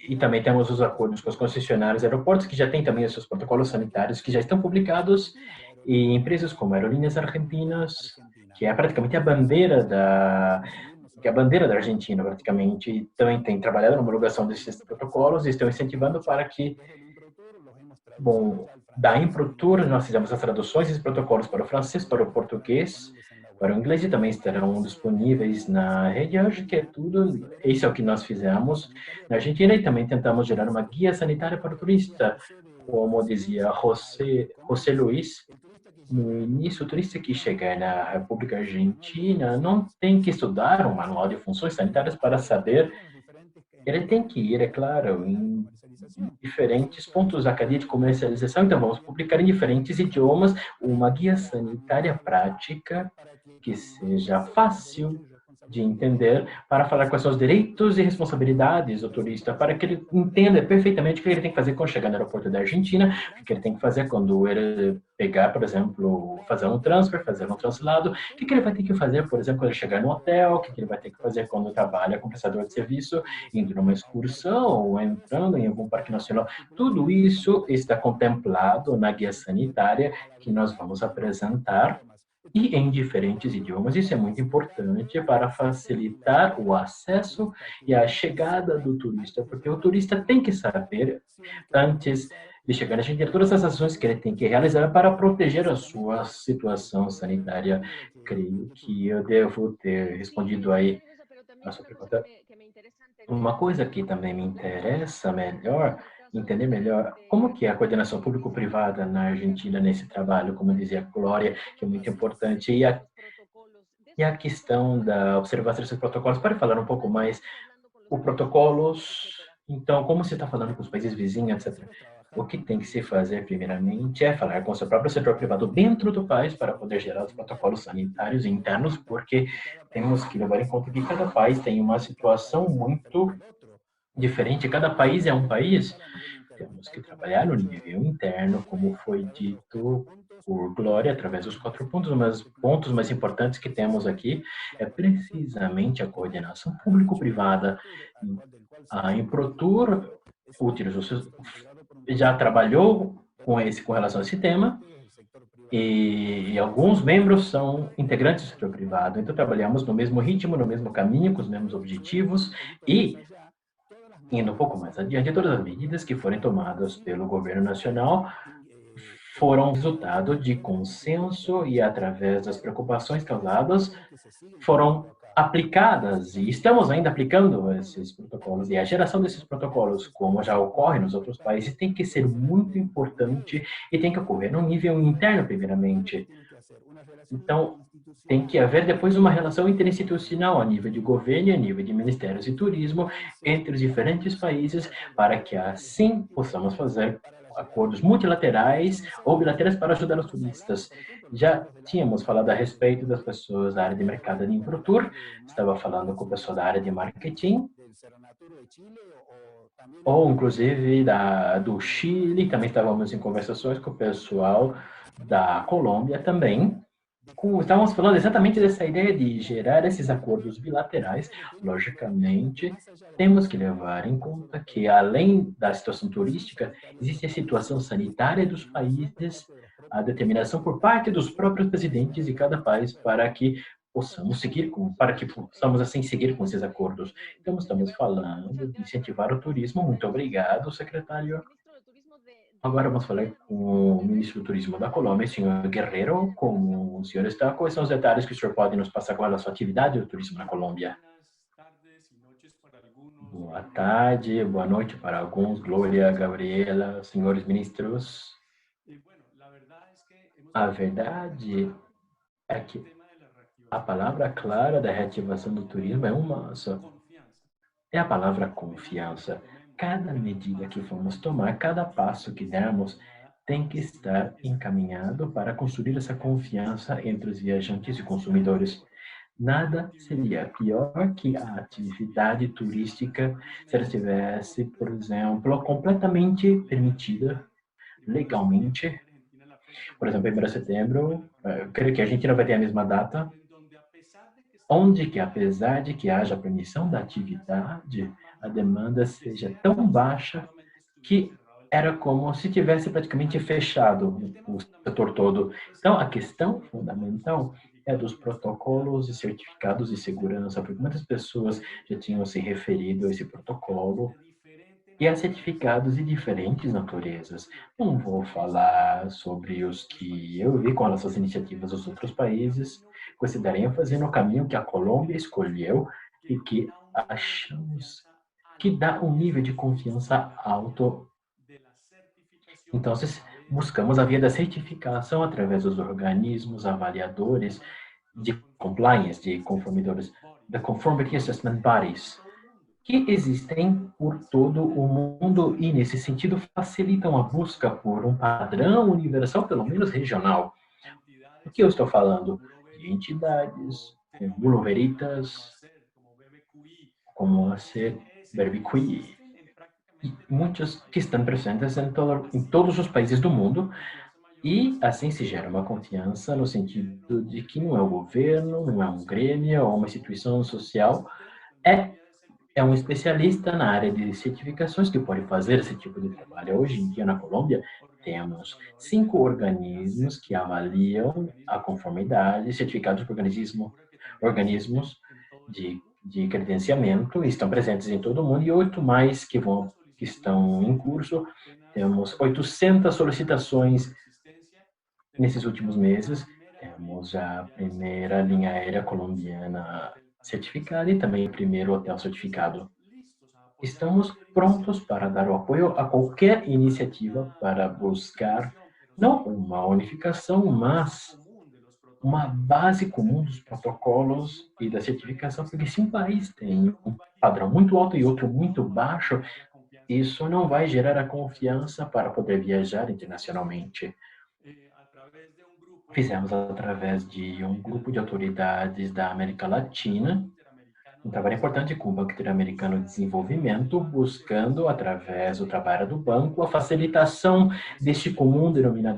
e também temos os acordos com os concessionários aeroportos, que já têm também os seus protocolos sanitários que já estão publicados, e empresas como Aerolíneas Argentinas, que é praticamente a bandeira da Argentina, praticamente, e também tem trabalhado na homologação desses protocolos e estão incentivando para que, da Improtur, nós fizemos as traduções desses protocolos para o francês, para o português, para o inglês e também estarão disponíveis na rede. Acho que é tudo. Isso é o que nós fizemos na Argentina e também tentamos gerar uma guia sanitária para o turista. Como dizia José Luiz, no início, o turista que chegar na República Argentina não tem que estudar um manual de funções sanitárias para saber. Ele tem que ir, é claro, em diferentes pontos da cadeia de comercialização. Então, vamos publicar em diferentes idiomas uma guia sanitária prática que seja fácil de entender, para falar quais são os direitos e responsabilidades do turista, para que ele entenda perfeitamente o que ele tem que fazer quando chegar no aeroporto da Argentina, o que ele tem que fazer quando ele pegar, por exemplo, fazer um transfer, fazer um translado, o que ele vai ter que fazer, por exemplo, quando ele chegar no hotel, o que ele vai ter que fazer quando trabalha com prestador de serviço, indo numa excursão ou entrando em algum parque nacional. Tudo isso está contemplado na guia sanitária que nós vamos apresentar e em diferentes idiomas. Isso é muito importante para facilitar o acesso e a chegada do turista, porque o turista tem que saber, antes de chegar na Argentina, todas as ações que ele tem que realizar para proteger a sua situação sanitária. Creio que eu devo ter respondido aí a sua pergunta. Uma coisa que também me interessa entender melhor como que é a coordenação público-privada na Argentina nesse trabalho, como dizia a Glória, que é muito importante, e a questão da observação desses protocolos. Pode falar um pouco mais os protocolos, então, como você está falando com os países vizinhos, etc. O que tem que se fazer, primeiramente, é falar com o seu próprio setor privado dentro do país para poder gerar os protocolos sanitários internos, porque temos que levar em conta que cada país tem uma situação muito diferente. Cada país é um país. Temos que trabalhar no nível interno, como foi dito por Glória, através dos 4 pontos, mas pontos mais importantes que temos aqui é precisamente a coordenação público-privada. A Improtur já trabalhou com relação a esse tema, e alguns membros são integrantes do setor privado. Então, trabalhamos no mesmo ritmo, no mesmo caminho, com os mesmos objetivos, e indo um pouco mais adiante, todas as medidas que forem tomadas pelo governo nacional foram resultado de consenso e, através das preocupações causadas, foram aplicadas e estamos ainda aplicando esses protocolos. E a geração desses protocolos, como já ocorre nos outros países, tem que ser muito importante e tem que ocorrer no nível interno, primeiramente. Então, tem que haver depois uma relação interinstitucional a nível de governo e a nível de ministérios de turismo entre os diferentes países, para que assim possamos fazer acordos multilaterais ou bilaterais para ajudar os turistas. Já tínhamos falado a respeito das pessoas da área de mercado de Improtur, estava falando com o pessoal da área de marketing, ou inclusive do Chile, também estávamos em conversações com o pessoal da Colômbia também. Estávamos falando exatamente dessa ideia de gerar esses acordos bilaterais. Logicamente, temos que levar em conta que, além da situação turística, existe a situação sanitária dos países, a determinação por parte dos próprios presidentes de cada país para que possamos assim seguir com esses acordos. Então, estamos falando de incentivar o turismo. Muito obrigado, secretário. Agora vamos falar com o ministro do Turismo da Colômbia, senhor Guerreiro. Como o senhor está, quais são os detalhes que o senhor pode nos passar com relação à atividade do turismo na Colômbia? Boa tarde, boa noite para alguns, Glória, Gabriela, senhores ministros. A verdade é que a palavra clara da reativação do turismo é uma só. É a palavra confiança. Cada medida que vamos tomar, cada passo que dermos, tem que estar encaminhado para construir essa confiança entre os viajantes e consumidores. Nada seria pior que a atividade turística se ela estivesse, por exemplo, completamente permitida legalmente. Por exemplo, em 1º de setembro, creio que a Argentina vai ter a mesma data, onde que, apesar de que haja permissão da atividade, a demanda seja tão baixa que era como se tivesse praticamente fechado o setor todo. Então, a questão fundamental é dos protocolos e certificados de segurança, porque muitas pessoas já tinham se referido a esse protocolo e a certificados de diferentes naturezas. Não vou falar sobre os que eu vi com as iniciativas dos outros países, considerem ênfase no caminho que a Colômbia escolheu e que achamos que dá um nível de confiança alto. Então, buscamos a via da certificação através dos organismos avaliadores de compliance, de conformidores, the Conformity Assessment Bodies, que existem por todo o mundo e, nesse sentido, facilitam a busca por um padrão universal, pelo menos regional. O que eu estou falando? De entidades como Bulo Veritas, como a BBQI, e muitos que estão presentes em todos os países do mundo, e assim se gera uma confiança no sentido de que não é o governo, não é um grêmio ou uma instituição social, é um especialista na área de certificações que pode fazer esse tipo de trabalho. Hoje em dia, na Colômbia, temos 5 organismos que avaliam a conformidade, certificados por organismos de credenciamento, estão presentes em todo o mundo, e 8 mais que estão em curso. Temos 800 solicitações nesses últimos meses. Temos a primeira linha aérea colombiana certificada e também o primeiro hotel certificado. Estamos prontos para dar o apoio a qualquer iniciativa para buscar não uma unificação, mas uma base comum dos protocolos e da certificação, porque se um país tem um padrão muito alto e outro muito baixo, isso não vai gerar a confiança para poder viajar internacionalmente. Fizemos através de um grupo de autoridades da América Latina, um trabalho importante com o Banco Interamericano de Desenvolvimento, buscando, através do trabalho do banco, a facilitação deste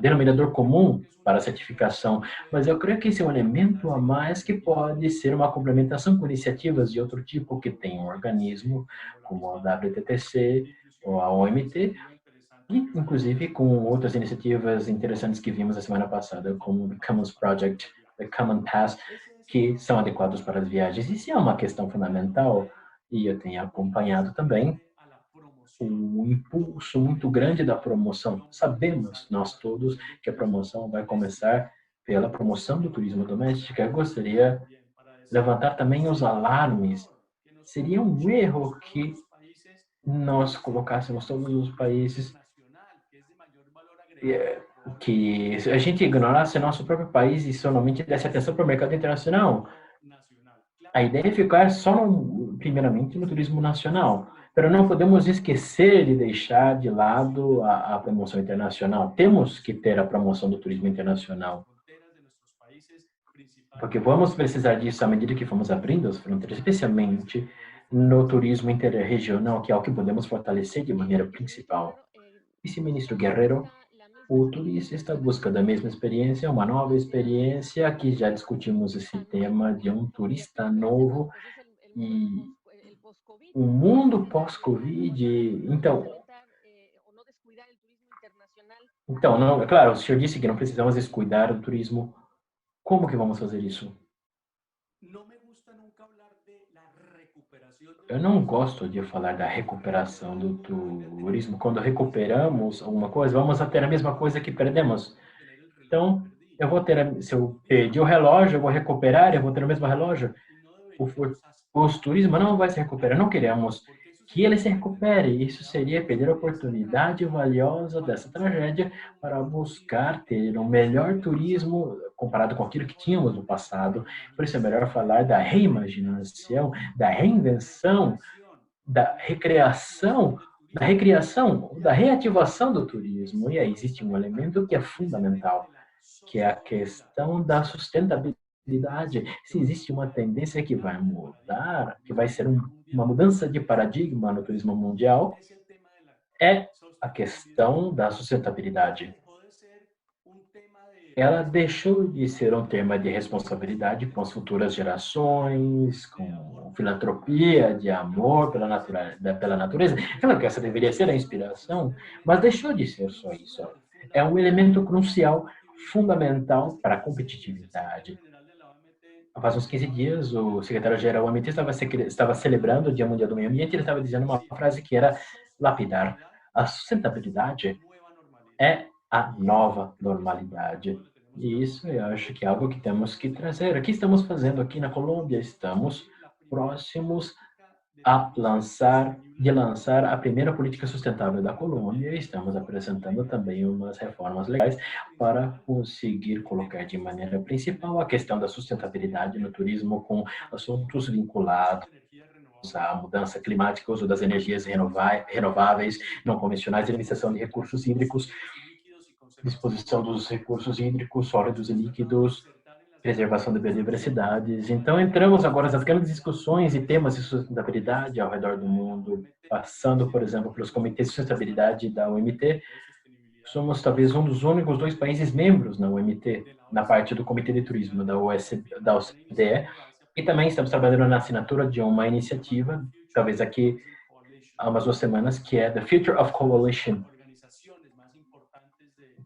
denominador comum para a certificação. Mas eu creio que esse é um elemento a mais que pode ser uma complementação com iniciativas de outro tipo que tem um organismo, como a WTTC ou a OMT, e, inclusive, com outras iniciativas interessantes que vimos a semana passada, como o Commons Project, the Common Pass, que são adequados para as viagens. Isso é uma questão fundamental, e eu tenho acompanhado também um impulso muito grande da promoção. Sabemos, nós todos, que a promoção vai começar pela promoção do turismo doméstico. Eu gostaria de levantar também os alarmes. Seria um erro que nós colocássemos todos os países, que a gente ignorasse nosso próprio país e somente desse atenção para o mercado internacional. A ideia é ficar só, primeiramente, no turismo nacional, mas não podemos esquecer de deixar de lado a promoção internacional. Temos que ter a promoção do turismo internacional, porque vamos precisar disso à medida que vamos abrindo as fronteiras, especialmente no turismo interregional, que é o que podemos fortalecer de maneira principal. Vice-ministro Guerreiro, O turista está buscando a mesma experiência, uma nova experiência. Aqui já discutimos esse tema de um turista novo e o mundo pós-Covid. Então, não, é claro, o senhor disse que não precisamos descuidar do turismo. Como que vamos fazer isso? Eu não gosto de falar da recuperação do turismo. Quando recuperamos alguma coisa, vamos a ter a mesma coisa que perdemos. Então, eu vou ter, se eu perdi o relógio, eu vou recuperar, eu vou ter o mesmo relógio. O turismo não vai se recuperar. Não queremos que ele se recupere. Isso seria perder a oportunidade valiosa dessa tragédia para buscar ter um melhor turismo comparado com aquilo que tínhamos no passado. Por isso é melhor falar da reimaginação, da reinvenção, da recriação, da reativação do turismo. E aí existe um elemento que é fundamental, que é a questão da sustentabilidade. Se existe uma tendência que vai mudar, que vai ser uma mudança de paradigma no turismo mundial, é a questão da sustentabilidade. Ela deixou de ser um tema de responsabilidade com as futuras gerações, com filantropia, de amor pela natureza. Claro que essa deveria ser a inspiração, mas deixou de ser só isso. É um elemento crucial, fundamental para a competitividade. Faz uns 15 dias, o secretário-geral da OMT estava celebrando o Dia Mundial do Meio Ambiente e ele estava dizendo uma frase que era lapidar. A sustentabilidade é a nova normalidade. E isso eu acho que é algo que temos que trazer. O que estamos fazendo aqui na Colômbia? Estamos próximos de lançar a primeira política sustentável da Colômbia e estamos apresentando também umas reformas legais para conseguir colocar de maneira principal a questão da sustentabilidade no turismo com assuntos vinculados à mudança climática, uso das energias renováveis, não convencionais, eliminação de recursos hídricos, disposição dos recursos hídricos, sólidos e líquidos, preservação da biodiversidade. Então, entramos agora nas grandes discussões e temas de sustentabilidade ao redor do mundo, passando, por exemplo, pelos comitês de sustentabilidade da OMT. Somos talvez um dos únicos 2 países membros na OMT, na parte do Comitê de Turismo da OCDE, e também estamos trabalhando na assinatura de uma iniciativa, talvez aqui há umas 2 semanas, que é The Future of Coalition,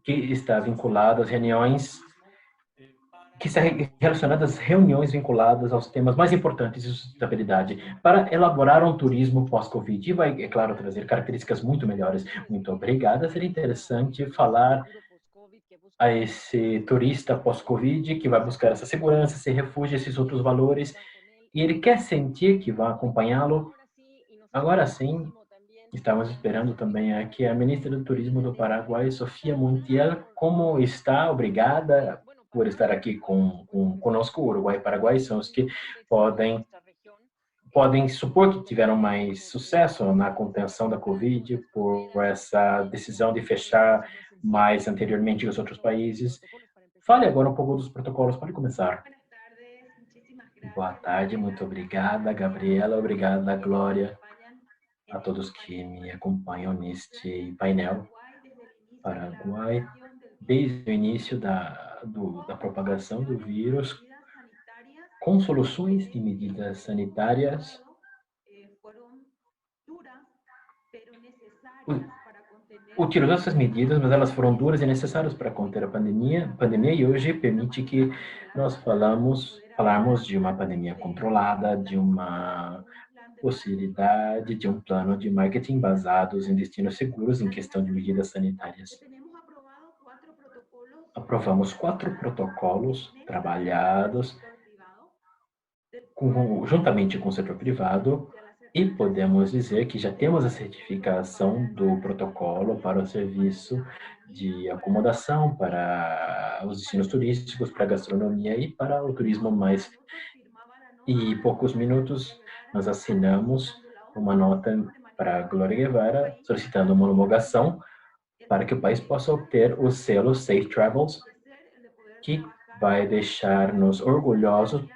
que está vinculado às reuniões, que está relacionada às reuniões vinculadas aos temas mais importantes de sustentabilidade, para elaborar um turismo pós-Covid. E vai, é claro, trazer características muito melhores. Muito obrigada. Seria interessante falar a esse turista pós-Covid que vai buscar essa segurança, esse refúgio, esses outros valores, e ele quer sentir que vai acompanhá-lo. Agora sim, estamos esperando também aqui a ministra do Turismo do Paraguai, Sofia Montiel. Como está? Obrigada por estar aqui conosco. O Uruguai e Paraguai são os que podem supor que tiveram mais sucesso na contenção da Covid por essa decisão de fechar mais anteriormente que os outros países. Fale agora um pouco dos protocolos. Pode começar. Boa tarde, muito obrigada, Gabriela. Obrigada, Glória, a todos que me acompanham neste painel. Paraguai, desde o início da propagação do vírus, com soluções e medidas sanitárias utilizou essas medidas, mas elas foram duras e necessárias para conter a pandemia e hoje permite que nós falarmos de uma pandemia controlada, de uma possibilidade de um plano de marketing basados em destinos seguros em questão de medidas sanitárias. Aprovamos 4 protocolos trabalhados juntamente com o setor privado e podemos dizer que já temos a certificação do protocolo para o serviço de acomodação, para os destinos turísticos, para a gastronomia e para o turismo mais. E poucos minutos nós assinamos uma nota para a Glória Guevara solicitando uma homologação para que o país possa obter o selo Safe Travels, que vai deixar-nos orgulhosos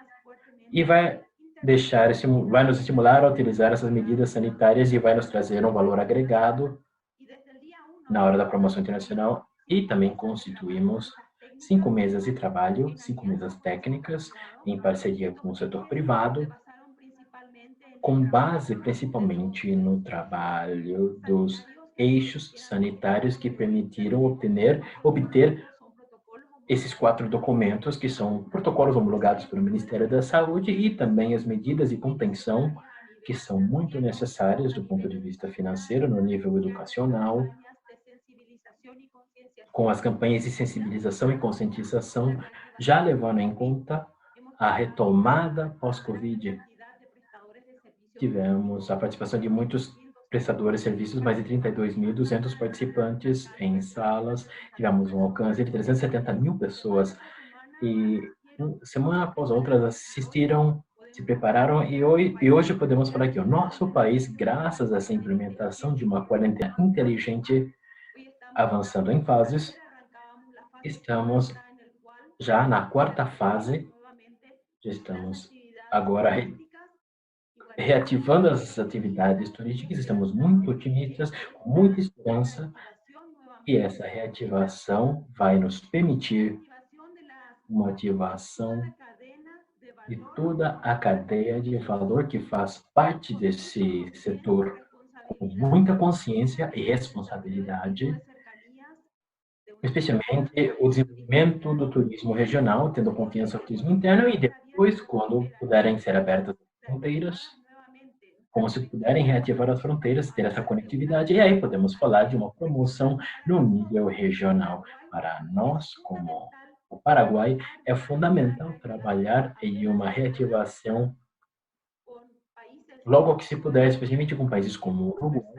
e vai nos estimular a utilizar essas medidas sanitárias e vai nos trazer um valor agregado na hora da promoção internacional. E também constituímos 5 mesas de trabalho, 5 mesas técnicas, em parceria com o setor privado, com base principalmente no trabalho dos eixos sanitários que permitiram obter esses 4 documentos, que são protocolos homologados pelo Ministério da Saúde, e também as medidas de contenção, que são muito necessárias do ponto de vista financeiro, no nível educacional, com as campanhas de sensibilização e conscientização, já levando em conta a retomada pós-Covid. Tivemos a participação de muitos prestadores de serviços, mais de 32.200 participantes em salas, tivemos um alcance de 370 mil pessoas, e semana após outra assistiram, se prepararam, e hoje podemos falar que o nosso país, graças a essa implementação de uma quarentena inteligente, avançando em fases, estamos já na 4ª fase, já estamos agora reativando as atividades turísticas, estamos muito otimistas, com muita esperança, e essa reativação vai nos permitir uma ativação de toda a cadeia de valor que faz parte desse setor, com muita consciência e responsabilidade, especialmente o desenvolvimento do turismo regional, tendo confiança no turismo interno, e depois, quando puderem ser abertas as fronteiras, como se puderem reativar as fronteiras, ter essa conectividade, e aí podemos falar de uma promoção no nível regional. Para nós, como o Paraguai, é fundamental trabalhar em uma reativação logo que se puder, especialmente com países como o Uruguai.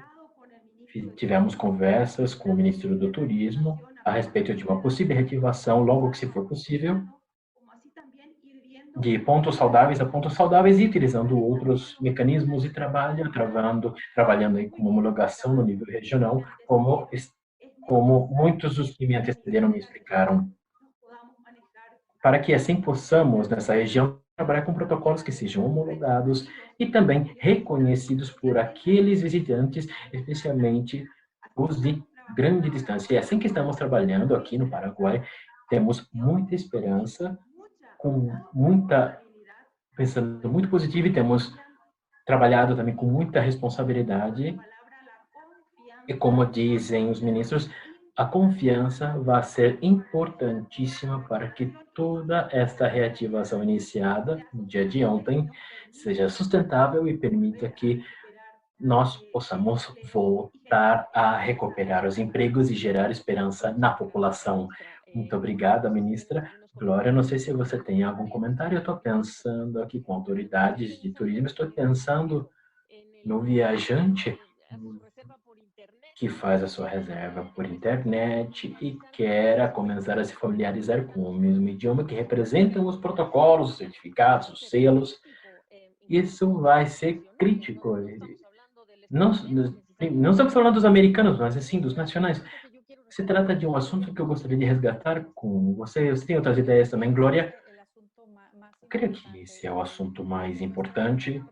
Tivemos conversas com o ministro do Turismo a respeito de uma possível reativação logo que se for possível, de pontos saudáveis a pontos saudáveis, e utilizando outros mecanismos de trabalho, trabalhando aí com homologação no nível regional, como muitos dos que me antecederam me explicaram, para que assim possamos, nessa região, trabalhar com protocolos que sejam homologados e também reconhecidos por aqueles visitantes, especialmente os de grande distância. E é assim que estamos trabalhando aqui no Paraguai. Temos muita esperança, pensando muito positivo, e temos trabalhado também com muita responsabilidade. E como dizem os ministros, a confiança vai ser importantíssima para que toda esta reativação iniciada no dia de ontem seja sustentável e permita que nós possamos voltar a recuperar os empregos e gerar esperança na população. Muito obrigada, ministra. Glória, não sei se você tem algum comentário. Eu estou pensando aqui com autoridades de turismo, estou pensando no viajante que faz a sua reserva por internet e quer começar a se familiarizar com o mesmo idioma que representam os protocolos, os certificados, os selos. Isso vai ser crítico. Não estamos falando dos americanos, mas sim dos nacionais. Se trata de um assunto que eu gostaria de resgatar com você. Você tem outras ideias também, Glória? Eu creio que esse é o assunto mais importante.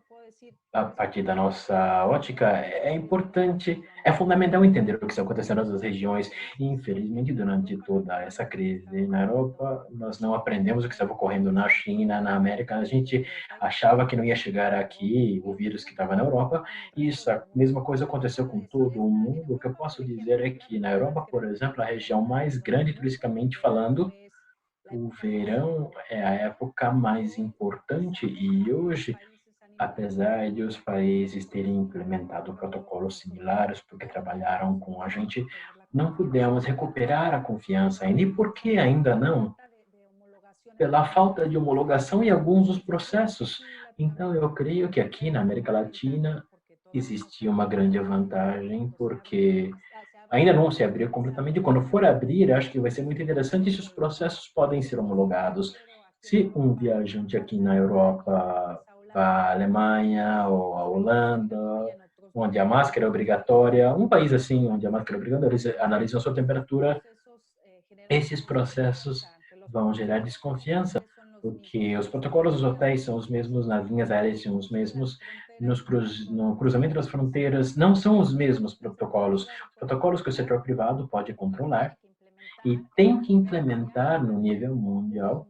A partir da nossa ótica, é importante, é fundamental entender o que está acontecendo nas outras regiões. E, infelizmente, durante toda essa crise na Europa, nós não aprendemos o que estava ocorrendo na China, na América. A gente achava que não ia chegar aqui o vírus que estava na Europa, e isso, a mesma coisa aconteceu com todo o mundo. O que eu posso dizer é que na Europa, por exemplo, a região mais grande turisticamente falando, o verão é a época mais importante, e hoje, apesar de os países terem implementado protocolos similares, porque trabalharam com a gente, não pudemos recuperar a confiança ainda. E por que ainda não? Pela falta de homologação em alguns dos processos. Então, eu creio que aqui na América Latina existia uma grande vantagem, porque ainda não se abriu completamente. Quando for abrir, acho que vai ser muito interessante se os processos podem ser homologados. Se um viajante aqui na Europa, a Alemanha ou a Holanda, onde a máscara é obrigatória, um país assim, onde a máscara é obrigatória, eles analisam a sua temperatura, esses processos vão gerar desconfiança, porque os protocolos dos hotéis são os mesmos, nas linhas aéreas são os mesmos, no cruzamento das fronteiras não são os mesmos protocolos. Os protocolos que o setor privado pode controlar, e tem que implementar no nível mundial.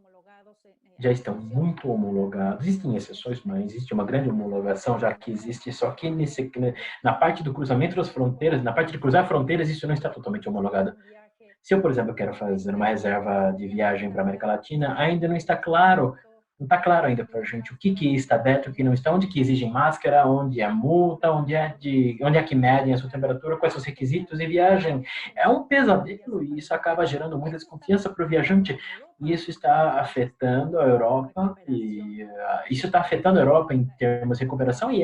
Já estão muito homologados. Existem exceções, mas existe uma grande homologação, já que existe só que na parte do cruzamento das fronteiras, na parte de cruzar fronteiras, isso não está totalmente homologado. Se eu, por exemplo, quero fazer uma reserva de viagem para a América Latina, ainda não está claro, não está claro ainda para a gente o que está dentro, o que não está, onde que exigem máscara, onde é multa, onde é que medem a sua temperatura, quais são os requisitos de viagem. É um pesadelo e isso acaba gerando muita desconfiança para o viajante. E isso está afetando a Europa e isso está afetando a Europa em termos de recuperação e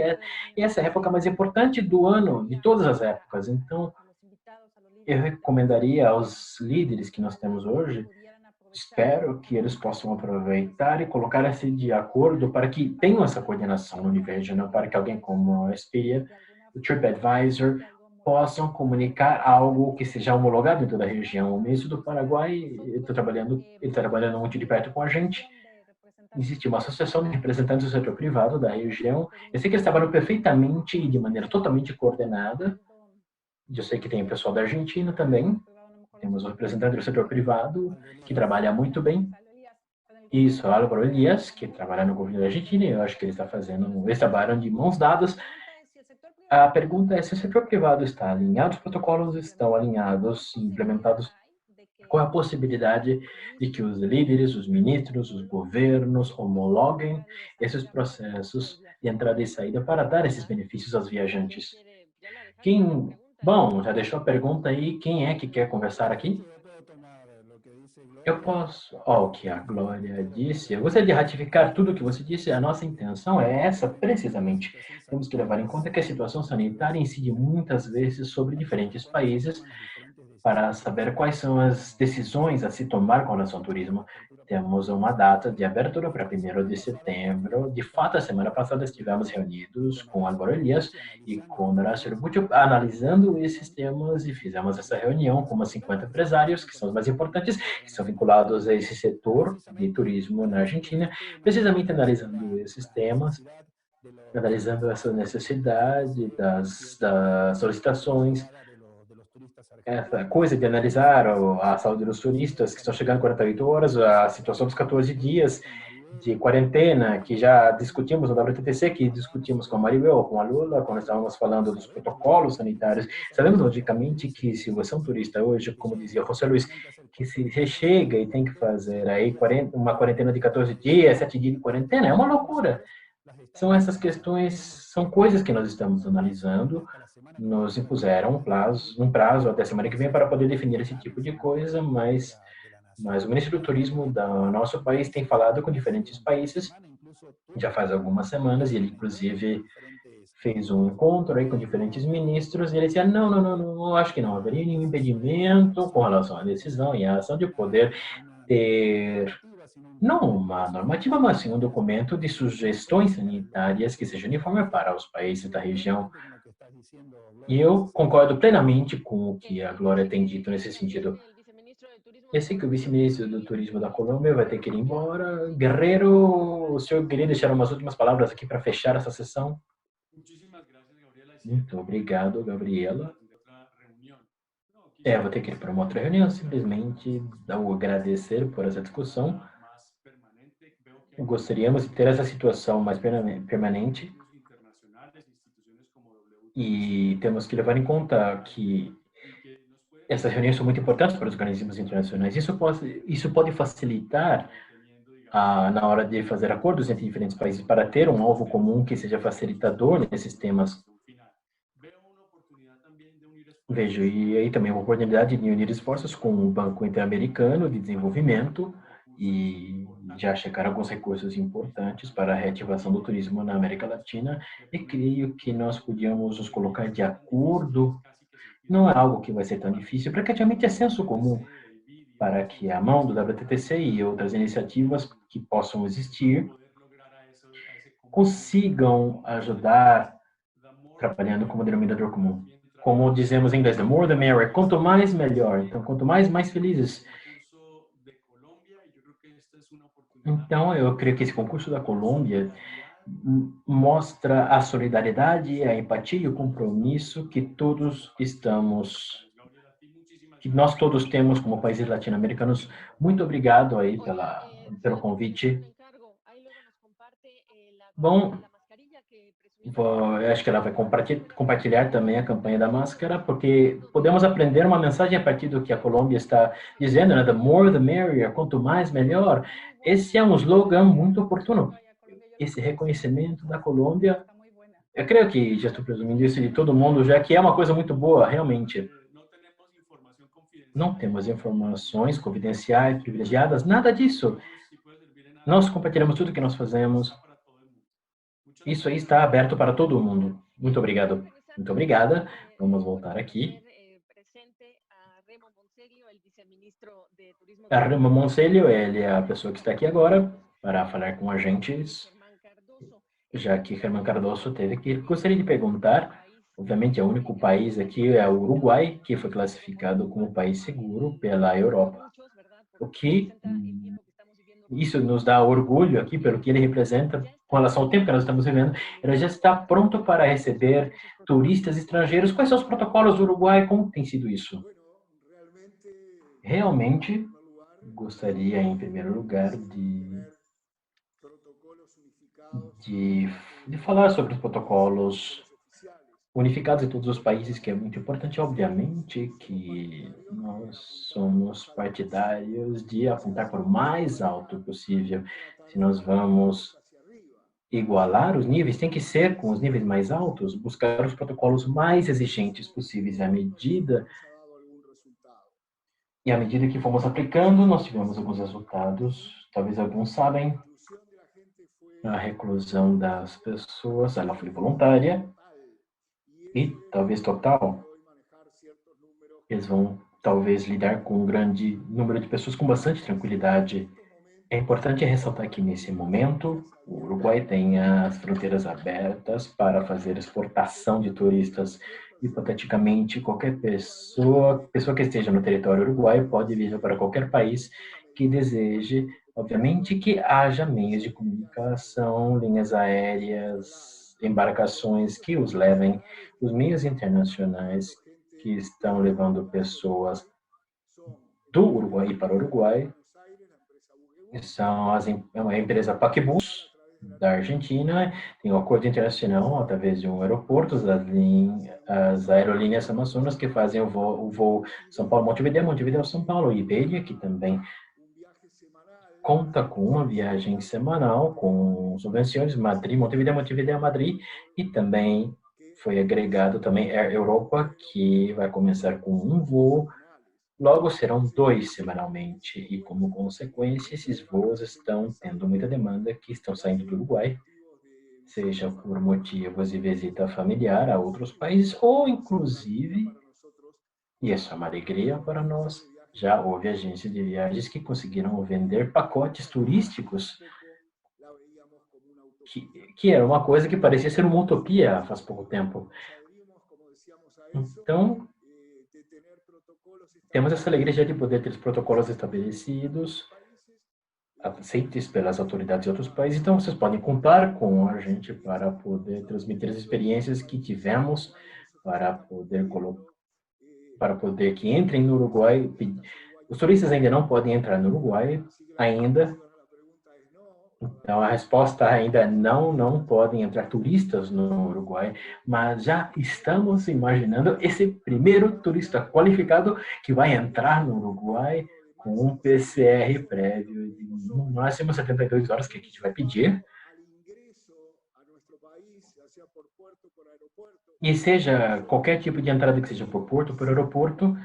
essa é a época mais importante do ano, de todas as épocas. Então, eu recomendaria aos líderes que nós temos hoje, espero que eles possam aproveitar e colocar-se de acordo para que tenham essa coordenação no nível regional, para que alguém como a Expedia, o TripAdvisor, possam comunicar algo que seja homologado em toda a região. O ministro do Paraguai, ele está trabalhando muito de perto com a gente. Existe uma associação de representantes do setor privado da região. Eu sei que eles trabalham perfeitamente e de maneira totalmente coordenada. Eu sei que tem o pessoal da Argentina também. Temos um representante do setor privado que trabalha muito bem. Isso, Álvaro Elias, que trabalha no governo da Argentina, e eu acho que eles trabalham de mãos dadas. A pergunta é se o setor privado está alinhado, os protocolos estão alinhados, implementados. Qual é a possibilidade de que os líderes, os ministros, os governos homologuem esses processos de entrada e saída para dar esses benefícios aos viajantes? Bom, já deixou a pergunta aí, quem é que quer conversar aqui? Eu posso, o que a Glória disse, eu gostaria de ratificar tudo o que você disse, a nossa intenção é essa precisamente. Temos que levar em conta que a situação sanitária incide muitas vezes sobre diferentes países para saber quais são as decisões a se tomar com relação ao turismo. Temos uma data de abertura para 1º de setembro. De fato, a semana passada estivemos reunidos com Álvaro Elias e com Horácio Urrutia, analisando esses temas e fizemos essa reunião com umas 50 empresários, que são os mais importantes, que são vinculados a esse setor de turismo na Argentina, precisamente analisando esses temas, analisando essa necessidade das solicitações, essa coisa de analisar a saúde dos turistas que estão chegando 48 horas, a situação dos 14 dias de quarentena, que já discutimos no WTTC, que discutimos com a Maribel, com a Lula, quando estávamos falando dos protocolos sanitários. Sabemos, logicamente, que se você é um turista hoje, como dizia o José Luiz, que se você chega e tem que fazer aí uma quarentena de 14 dias, 7 dias de quarentena, é uma loucura. São essas questões, são coisas que nós estamos analisando. Nos impuseram um prazo até a semana que vem para poder definir esse tipo de coisa, mas o ministro do Turismo do nosso país tem falado com diferentes países já faz algumas semanas, e ele inclusive fez um encontro aí com diferentes ministros, e ele dizia, não, acho que não haveria nenhum impedimento com relação à decisão e à ação de poder ter, não uma normativa, mas sim um documento de sugestões sanitárias que seja uniforme para os países da região. E eu concordo plenamente com o que a Glória tem dito nesse sentido. Eu sei que o vice-ministro do Turismo da Colômbia vai ter que ir embora. Guerreiro, o senhor queria deixar umas últimas palavras aqui para fechar essa sessão? Muito obrigado, Gabriela. Vou ter que ir para uma outra reunião, simplesmente agradecer por essa discussão. Gostaríamos de ter essa situação mais permanente e temos que levar em conta que essas reuniões são muito importantes para os organismos internacionais. Isso pode facilitar na hora de fazer acordos entre diferentes países para ter um alvo comum que seja facilitador nesses temas. Vejo, e aí também uma oportunidade de unir esforços com o Banco Interamericano de Desenvolvimento e já chegaram alguns recursos importantes para a reativação do turismo na América Latina, e creio que nós podíamos nos colocar de acordo. Não é algo que vai ser tão difícil, praticamente é senso comum para que a mão do WTTC e outras iniciativas que possam existir consigam ajudar trabalhando como denominador comum. Como dizemos em inglês, the more the merrier, quanto mais, melhor. Então, quanto mais felizes. Então, eu creio que esse concurso da Colômbia mostra a solidariedade, a empatia e o compromisso que todos que nós todos temos como países latino-americanos. Muito obrigado aí pelo convite. Bom, eu acho que ela vai compartilhar também a campanha da máscara, porque podemos aprender uma mensagem a partir do que a Colômbia está dizendo, né? The more the merrier, quanto mais melhor. Esse é um slogan muito oportuno. Esse reconhecimento da Colômbia, eu creio que já estou presumindo isso de todo mundo, já que é uma coisa muito boa, realmente. Não temos informações confidenciais, privilegiadas, nada disso. Nós compartilhamos tudo que nós fazemos. Isso aí está aberto para todo mundo. Muito obrigado. Muito obrigada. Vamos voltar aqui. A Remo Monselho, ele é a pessoa que está aqui agora para falar com a gente, já que Germán Cardoso teve que ir. Gostaria de perguntar, obviamente, o único país aqui é o Uruguai, que foi classificado como país seguro pela Europa. O que isso nos dá orgulho aqui, pelo que ele representa com relação ao tempo que nós estamos vivendo. Ele já está pronto para receber turistas estrangeiros. Quais são os protocolos do Uruguai? Como tem sido isso? Realmente, gostaria, em primeiro lugar, de falar sobre os protocolos unificados em todos os países, que é muito importante. Obviamente que nós somos partidários de apontar para o mais alto possível. Se nós vamos igualar os níveis, tem que ser com os níveis mais altos, buscar os protocolos mais exigentes possíveis. À medida que fomos aplicando, nós tivemos alguns resultados. Talvez alguns sabem, a reclusão das pessoas, ela foi voluntária, e talvez total, eles vão talvez lidar com um grande número de pessoas com bastante tranquilidade. É importante ressaltar que nesse momento o Uruguai tem as fronteiras abertas para fazer exportação de turistas. Hipoteticamente, qualquer pessoa que esteja no território uruguaio pode viajar para qualquer país que deseje. Obviamente que haja meios de comunicação, linhas aéreas, embarcações que os levem. Os meios internacionais que estão levando pessoas do Uruguai para o Uruguai são a empresa Paquebus, da Argentina, tem um acordo internacional através de um aeroporto, as aerolíneas Amazonas, que fazem o voo São Paulo-Montevideo, Montevideo-São Paulo, e Iberia, que também conta com uma viagem semanal, com subvenções, Madrid, Montevideo, Madrid, e também foi agregado também Air Europa, que vai começar com um voo. Logo serão 2 semanalmente, e como consequência, esses voos estão tendo muita demanda, que estão saindo do Uruguai, seja por motivos de visita familiar a outros países, ou inclusive, e isso é uma alegria para nós, já houve agências de viagens que conseguiram vender pacotes turísticos, que era uma coisa que parecia ser uma utopia faz pouco tempo. Então, temos essa alegria já de poder ter os protocolos estabelecidos, aceitos pelas autoridades de outros países. Então, vocês podem contar com a gente para poder transmitir as experiências que tivemos, para poder que entrem no Uruguai. Os turistas ainda não podem entrar no Uruguai, ainda. Então, a resposta ainda é não podem entrar turistas no Uruguai, mas já estamos imaginando esse primeiro turista qualificado que vai entrar no Uruguai com um PCR prévio de no máximo 72 horas que a gente vai pedir. E seja qualquer tipo de entrada que seja por porto, por aeroporto,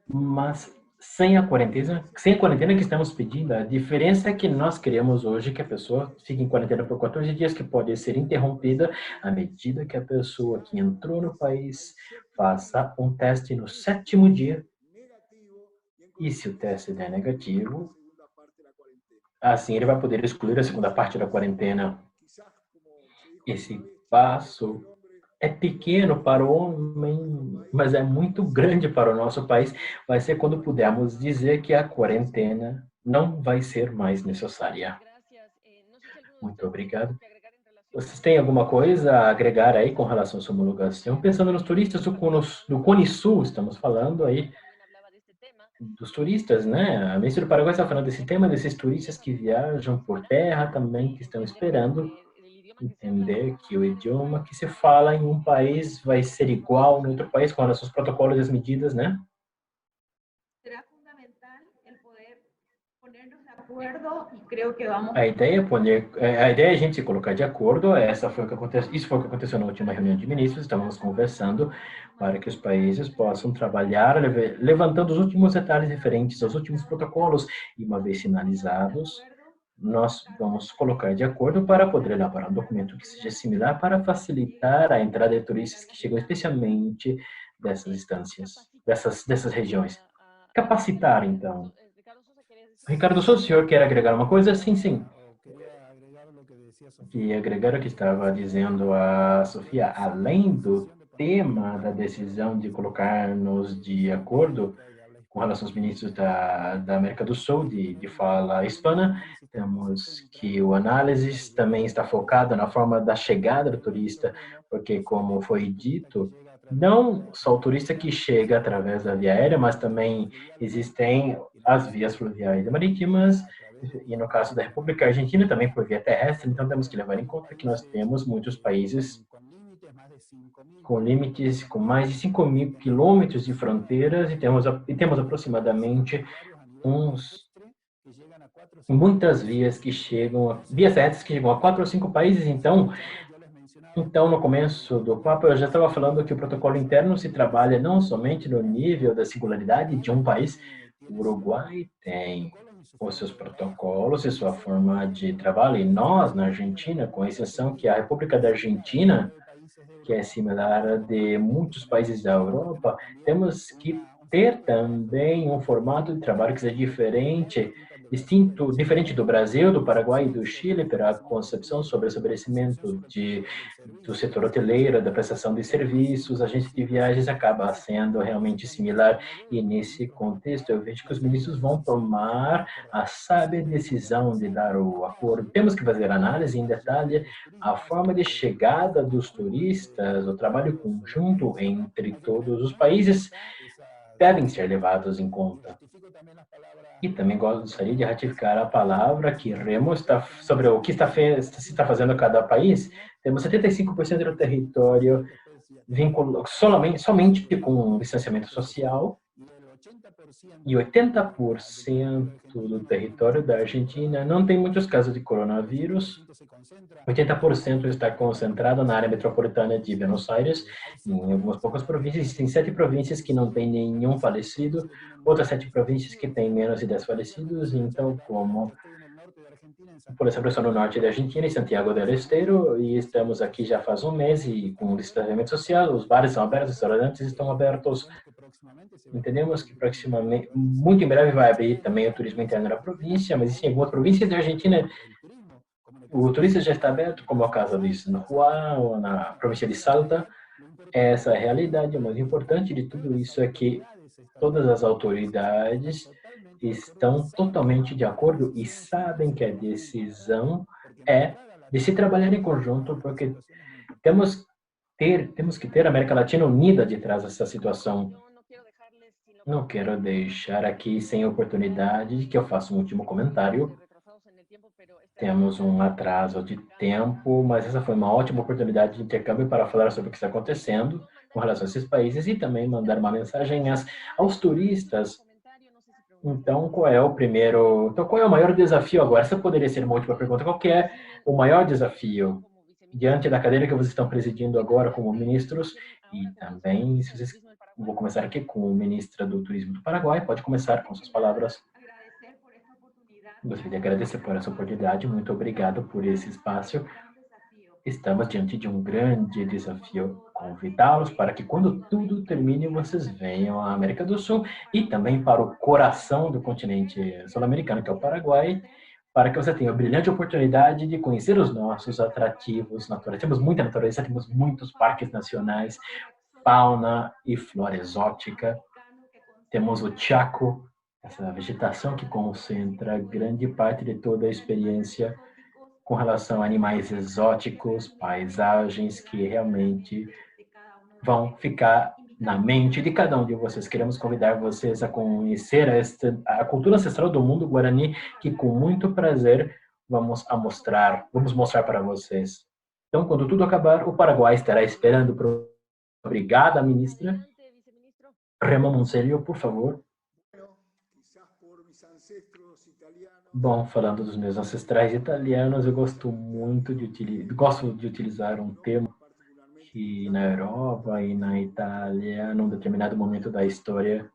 mas sem a quarentena que estamos pedindo. A diferença é que nós queremos hoje que a pessoa fique em quarentena por 14 dias, que pode ser interrompida à medida que a pessoa que entrou no país faça um teste no 7º dia. E se o teste der negativo, assim ele vai poder excluir a segunda parte da quarentena. Esse passo é pequeno para o homem, mas é muito grande para o nosso país. Vai ser quando pudermos dizer que a quarentena não vai ser mais necessária. Muito obrigado. Vocês têm alguma coisa a agregar aí com relação à sua homologação? Pensando nos turistas do Cone Sul, estamos falando aí. dos turistas, né? A ministra do Paraguai está falando desse tema, desses turistas que viajam por terra também, que estão esperando entender que o idioma que se fala em um país vai ser igual no outro país, com os seus protocolos e as medidas, né? A ideia é a gente se colocar de acordo. Isso foi o que aconteceu na última reunião de ministros. Estávamos conversando para que os países possam trabalhar, levantando os últimos detalhes referentes aos últimos protocolos. E uma vez finalizados, nós vamos colocar de acordo para poder elaborar um documento que seja similar para facilitar a entrada de turistas que chegam especialmente dessas instâncias, dessas regiões. Capacitar, então. Ricardo, só o senhor quer agregar uma coisa? Sim, sim. E agregar o que estava dizendo a Sofia, além do tema da decisão de colocar-nos de acordo com relação aos ministros da América do Sul, de fala hispana, temos que o análise também está focado na forma da chegada do turista, porque, como foi dito, não só o turista que chega através da via aérea, mas também existem as vias fluviais e marítimas, e no caso da República Argentina também por via terrestre, então temos que levar em conta que nós temos muitos países com limites com mais de 5.000 quilômetros de fronteiras e temos aproximadamente muitas vias terrestres que chegam a 4 ou 5 países. Então, no começo do papo, eu já estava falando que o protocolo interno se trabalha não somente no nível da singularidade de um país. O Uruguai tem os seus protocolos e sua forma de trabalho, e nós, na Argentina, com exceção que a República da Argentina, que é similar a de muitos países da Europa, temos que ter também um formato de trabalho que seja diferente do Brasil, do Paraguai e do Chile, para a concepção sobre o estabelecimento do setor hoteleiro, da prestação de serviços. A agência de viagens acaba sendo realmente similar, e nesse contexto eu vejo que os ministros vão tomar a sábia decisão de dar o acordo. Temos que fazer análise em detalhe a forma de chegada dos turistas, o trabalho conjunto entre todos os países devem ser levados em conta. E também gostaria de ratificar a palavra que Remo está sobre o que se está fazendo cada país. Temos 75% do território somente com distanciamento social, e 80% do território da Argentina não tem muitos casos de coronavírus. 80% está concentrado na área metropolitana de Buenos Aires, em algumas poucas províncias. Existem 7 províncias que não têm nenhum falecido, outras 7 províncias que têm menos de 10 falecidos. Então, como por exemplo, eu estou no norte da Argentina, em Santiago del Estero, e estamos aqui já faz um mês e com o distanciamento social, os bares são abertos, os restaurantes estão abertos. Entendemos que proximamente, muito em breve vai abrir também o turismo interno da província, mas existem algumas províncias da Argentina, o turismo já está aberto, como é o caso de San Juan, ou na província de Salta. Essa é a realidade. O mais importante de tudo isso é que todas as autoridades estão totalmente de acordo e sabem que a decisão é de se trabalhar em conjunto, porque temos que ter a América Latina unida de trás dessa situação. Não quero deixar aqui sem oportunidade de que eu faça um último comentário. Temos um atraso de tempo, mas essa foi uma ótima oportunidade de intercâmbio para falar sobre o que está acontecendo com relação a esses países e também mandar uma mensagem aos turistas. Então, qual é o maior desafio agora? Essa poderia ser uma última pergunta. Qual que é o maior desafio diante da cadeira que vocês estão presidindo agora como ministros? E também, vou começar aqui com o ministro do Turismo do Paraguai. Pode começar com suas palavras. Gostaria de agradecer por essa oportunidade. Muito obrigado por esse espaço. Estamos diante de um grande desafio. Convidá-los para que, quando tudo termine, vocês venham à América do Sul e também para o coração do continente sul-americano, que é o Paraguai, para que você tenha a brilhante oportunidade de conhecer os nossos atrativos naturais. Temos muita natureza, temos muitos parques nacionais, fauna e flora exótica. Temos o Chaco, essa vegetação que concentra grande parte de toda a experiência com relação a animais exóticos, paisagens que realmente vão ficar na mente de cada um de vocês. Queremos convidar vocês a conhecer a cultura ancestral do mundo guarani, que com muito prazer vamos mostrar para vocês. Então, quando tudo acabar, o Paraguai estará esperando. Obrigada, ministra. Rema Monsello, por favor. Bom, falando dos meus ancestrais italianos, eu gosto de utilizar um termo que na Europa e na Itália, num determinado momento da história,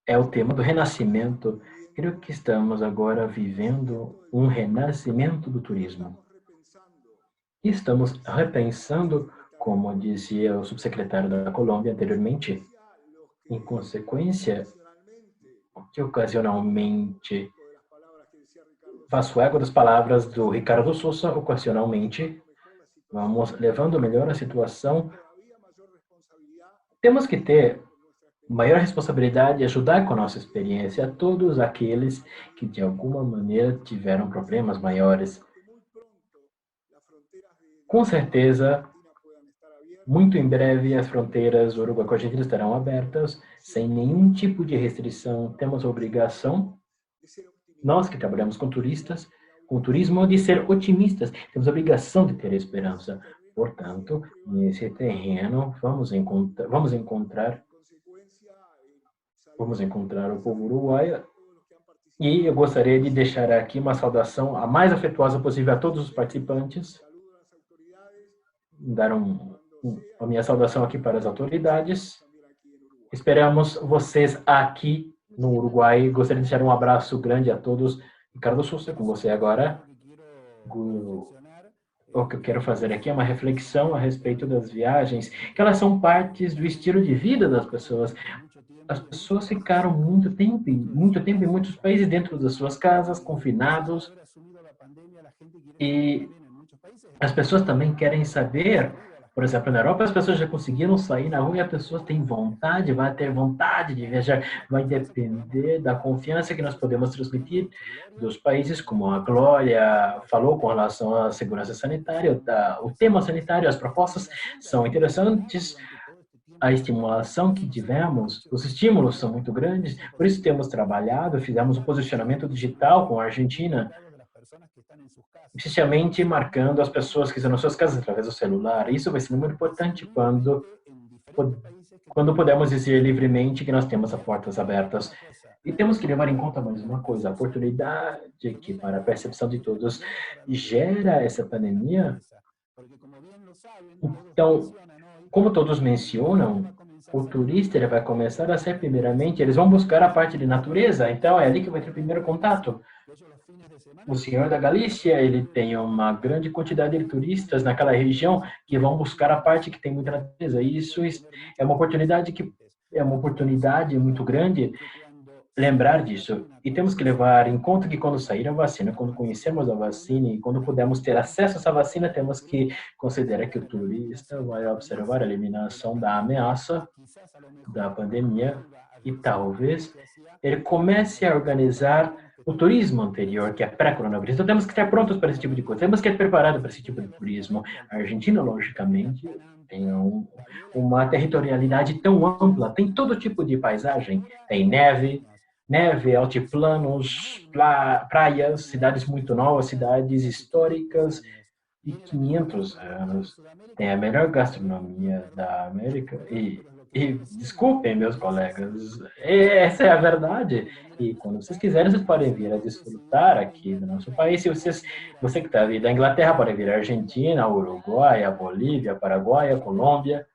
é o tema do renascimento. Creio que estamos agora vivendo um renascimento do turismo. E estamos repensando, como dizia o subsecretário da Colômbia anteriormente, em consequência, que ocasionalmente faço eco das palavras do Ricardo Sousa, ocasionalmente vamos levando melhor a situação. Temos que ter maior responsabilidade e ajudar com a nossa experiência a todos aqueles que de alguma maneira tiveram problemas maiores. Com certeza, muito em breve as fronteiras do Uruguai com a Argentina estarão abertas, sem nenhum tipo de restrição. Temos a obrigação, nós que trabalhamos com turistas, com turismo, de ser otimistas. Temos a obrigação de ter esperança. Portanto, nesse terreno, vamos encontrar o povo uruguaio. E eu gostaria de deixar aqui uma saudação a mais afetuosa possível a todos os participantes. Dar a minha saudação aqui para as autoridades. Esperamos vocês aqui no Uruguai. Gostaria de deixar um abraço grande a todos. Ricardo Sousa, com você agora. O que eu quero fazer aqui é uma reflexão a respeito das viagens, que elas são partes do estilo de vida das pessoas. As pessoas ficaram muito tempo em muitos países dentro das suas casas, confinados. E as pessoas também querem saber, por exemplo, na Europa as pessoas já conseguiram sair na rua e as pessoas têm vontade, vai ter vontade de viajar, vai depender da confiança que nós podemos transmitir dos países, como a Glória falou com relação à segurança sanitária, o tema sanitário, as propostas são interessantes, a estimulação que tivemos, os estímulos são muito grandes, por isso temos trabalhado, fizemos um posicionamento digital com a Argentina, especialmente marcando as pessoas que estão nas suas casas através do celular. Isso vai ser muito importante quando podemos dizer livremente que nós temos as portas abertas. E temos que levar em conta mais uma coisa, a oportunidade que, para a percepção de todos, gera essa pandemia. Então, como todos mencionam, o turista ele vai começar a ser, primeiramente, eles vão buscar a parte de natureza, então é ali que vai ter o primeiro contato. O senhor da Galícia, ele tem uma grande quantidade de turistas naquela região que vão buscar a parte que tem muita natureza. E isso é uma oportunidade muito grande lembrar disso. E temos que levar em conta que quando sair a vacina, quando conhecermos a vacina e quando pudermos ter acesso a essa vacina, temos que considerar que o turista vai observar a eliminação da ameaça da pandemia e talvez ele comece a organizar o turismo anterior, que é pré-coronavírus. Então, temos que estar prontos para esse tipo de coisa. Temos que estar preparados para esse tipo de turismo. A Argentina, logicamente, tem uma territorialidade tão ampla, tem todo tipo de paisagem. Tem neve, altiplanos, praias, cidades muito novas, cidades históricas de 500 anos. Tem a melhor gastronomia da América e desculpem, meus colegas, essa é a verdade. E quando vocês quiserem, vocês podem vir a desfrutar aqui no nosso país. Se você que está vindo da Inglaterra pode vir à Argentina, Uruguai, a Bolívia, Paraguai, a Colômbia,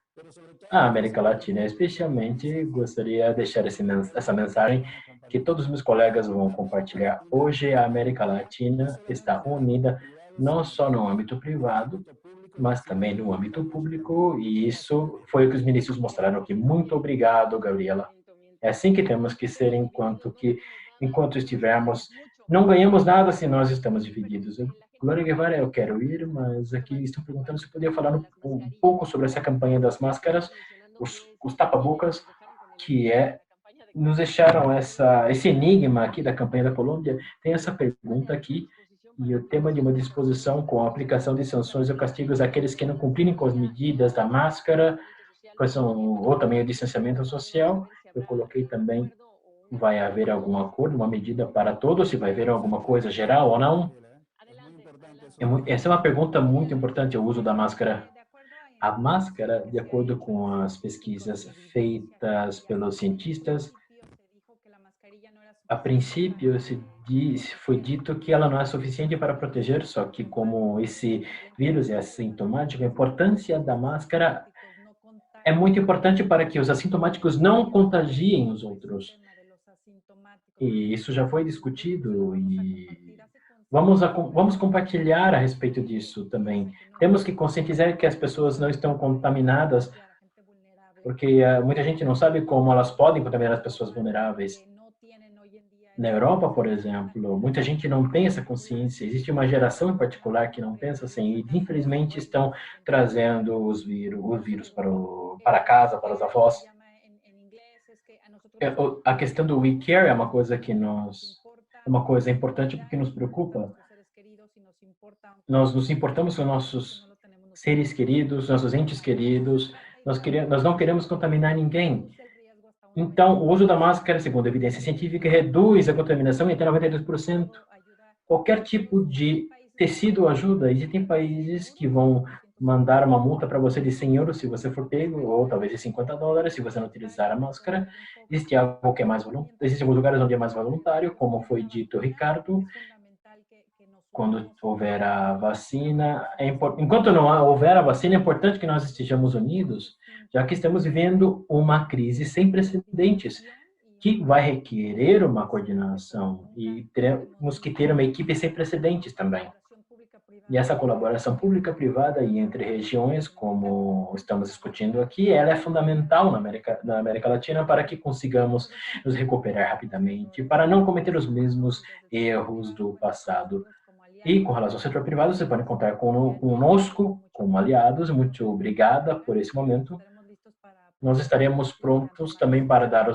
a América Latina. Especialmente, gostaria de deixar essa mensagem que todos os meus colegas vão compartilhar. Hoje, a América Latina está unida não só no âmbito privado, mas também no âmbito público, e isso foi o que os ministros mostraram aqui. Muito obrigado, Gabriela. É assim que temos que ser enquanto estivermos. Não ganhamos nada se nós estamos divididos. Glória Guevara, eu quero ir, mas aqui estão perguntando se eu podia falar um pouco sobre essa campanha das máscaras, os tapa-bocas, que nos deixaram esse enigma aqui da campanha da Colômbia. Tem essa pergunta aqui, e o tema de uma disposição com a aplicação de sanções ou castigos àqueles que não cumprirem com as medidas da máscara, ou também o distanciamento social. Eu coloquei também, vai haver algum acordo, uma medida para todos, se vai haver alguma coisa geral ou não. Essa é uma pergunta muito importante, o uso da máscara. A máscara, de acordo com as pesquisas feitas pelos cientistas, a princípio foi dito que ela não é suficiente para proteger, só que como esse vírus é assintomático, a importância da máscara é muito importante para que os assintomáticos não contagiem os outros. E isso já foi discutido e vamos compartilhar a respeito disso também. Temos que conscientizar que as pessoas não estão contaminadas, porque muita gente não sabe como elas podem contaminar as pessoas vulneráveis. Na Europa, por exemplo, muita gente não tem essa consciência. Existe uma geração em particular que não pensa assim e, infelizmente, estão trazendo o vírus para casa, para os avós. A questão do We Care é uma coisa é uma coisa importante porque nos preocupa. Nós nos importamos com nossos seres queridos, nossos entes queridos. Nós não queremos contaminar ninguém. Então, o uso da máscara, segundo a evidência científica, reduz a contaminação em até 92%. Qualquer tipo de tecido ajuda. Existem países que vão mandar uma multa para você de 100 euros se você for pego, ou talvez de 50 dólares se você não utilizar a máscara. Existe algo que é mais voluntário. Existem alguns lugares onde é mais voluntário, como foi dito, Ricardo. Quando houver a vacina, enquanto não houver a vacina, é importante que nós estejamos unidos, já que estamos vivendo uma crise sem precedentes, que vai requerer uma coordenação e teremos que ter uma equipe sem precedentes também. E essa colaboração pública-privada e entre regiões, como estamos discutindo aqui, ela é fundamental na América Latina para que consigamos nos recuperar rapidamente, para não cometer os mesmos erros do passado. E com relação ao setor privado, você pode contar conosco como aliados. Muito obrigada por esse momento. Nós estaremos prontos também para dar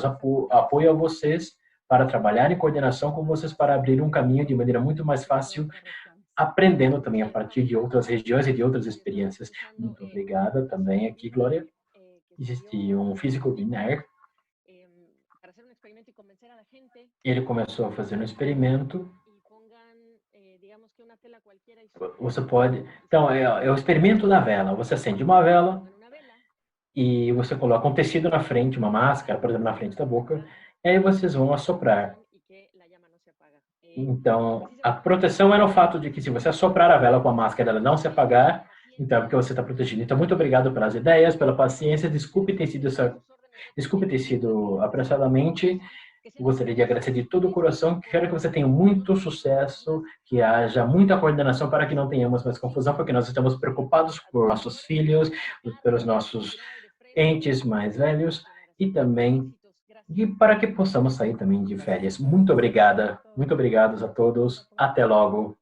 apoio a vocês, para trabalhar em coordenação com vocês, para abrir um caminho de maneira muito mais fácil, aprendendo também a partir de outras regiões e de outras experiências. Muito obrigada também aqui, Glória. Existe um físico binário. Ele começou a fazer um experimento. Você pode... Então, é o experimento da vela. Você acende uma vela e você coloca um tecido na frente, uma máscara, por exemplo, na frente da boca, e aí vocês vão assoprar. Então, a proteção é no fato de que se você assoprar a vela com a máscara, ela não se apagar, então é porque você está protegido. Então, muito obrigado pelas ideias, pela paciência. Desculpe ter sido apressadamente. Gostaria de agradecer de todo o coração. Quero que você tenha muito sucesso, que haja muita coordenação para que não tenhamos mais confusão, porque nós estamos preocupados por nossos filhos, pelos nossos entes mais velhos e também para que possamos sair também de férias. Muito obrigada. Muito obrigados a todos. Até logo.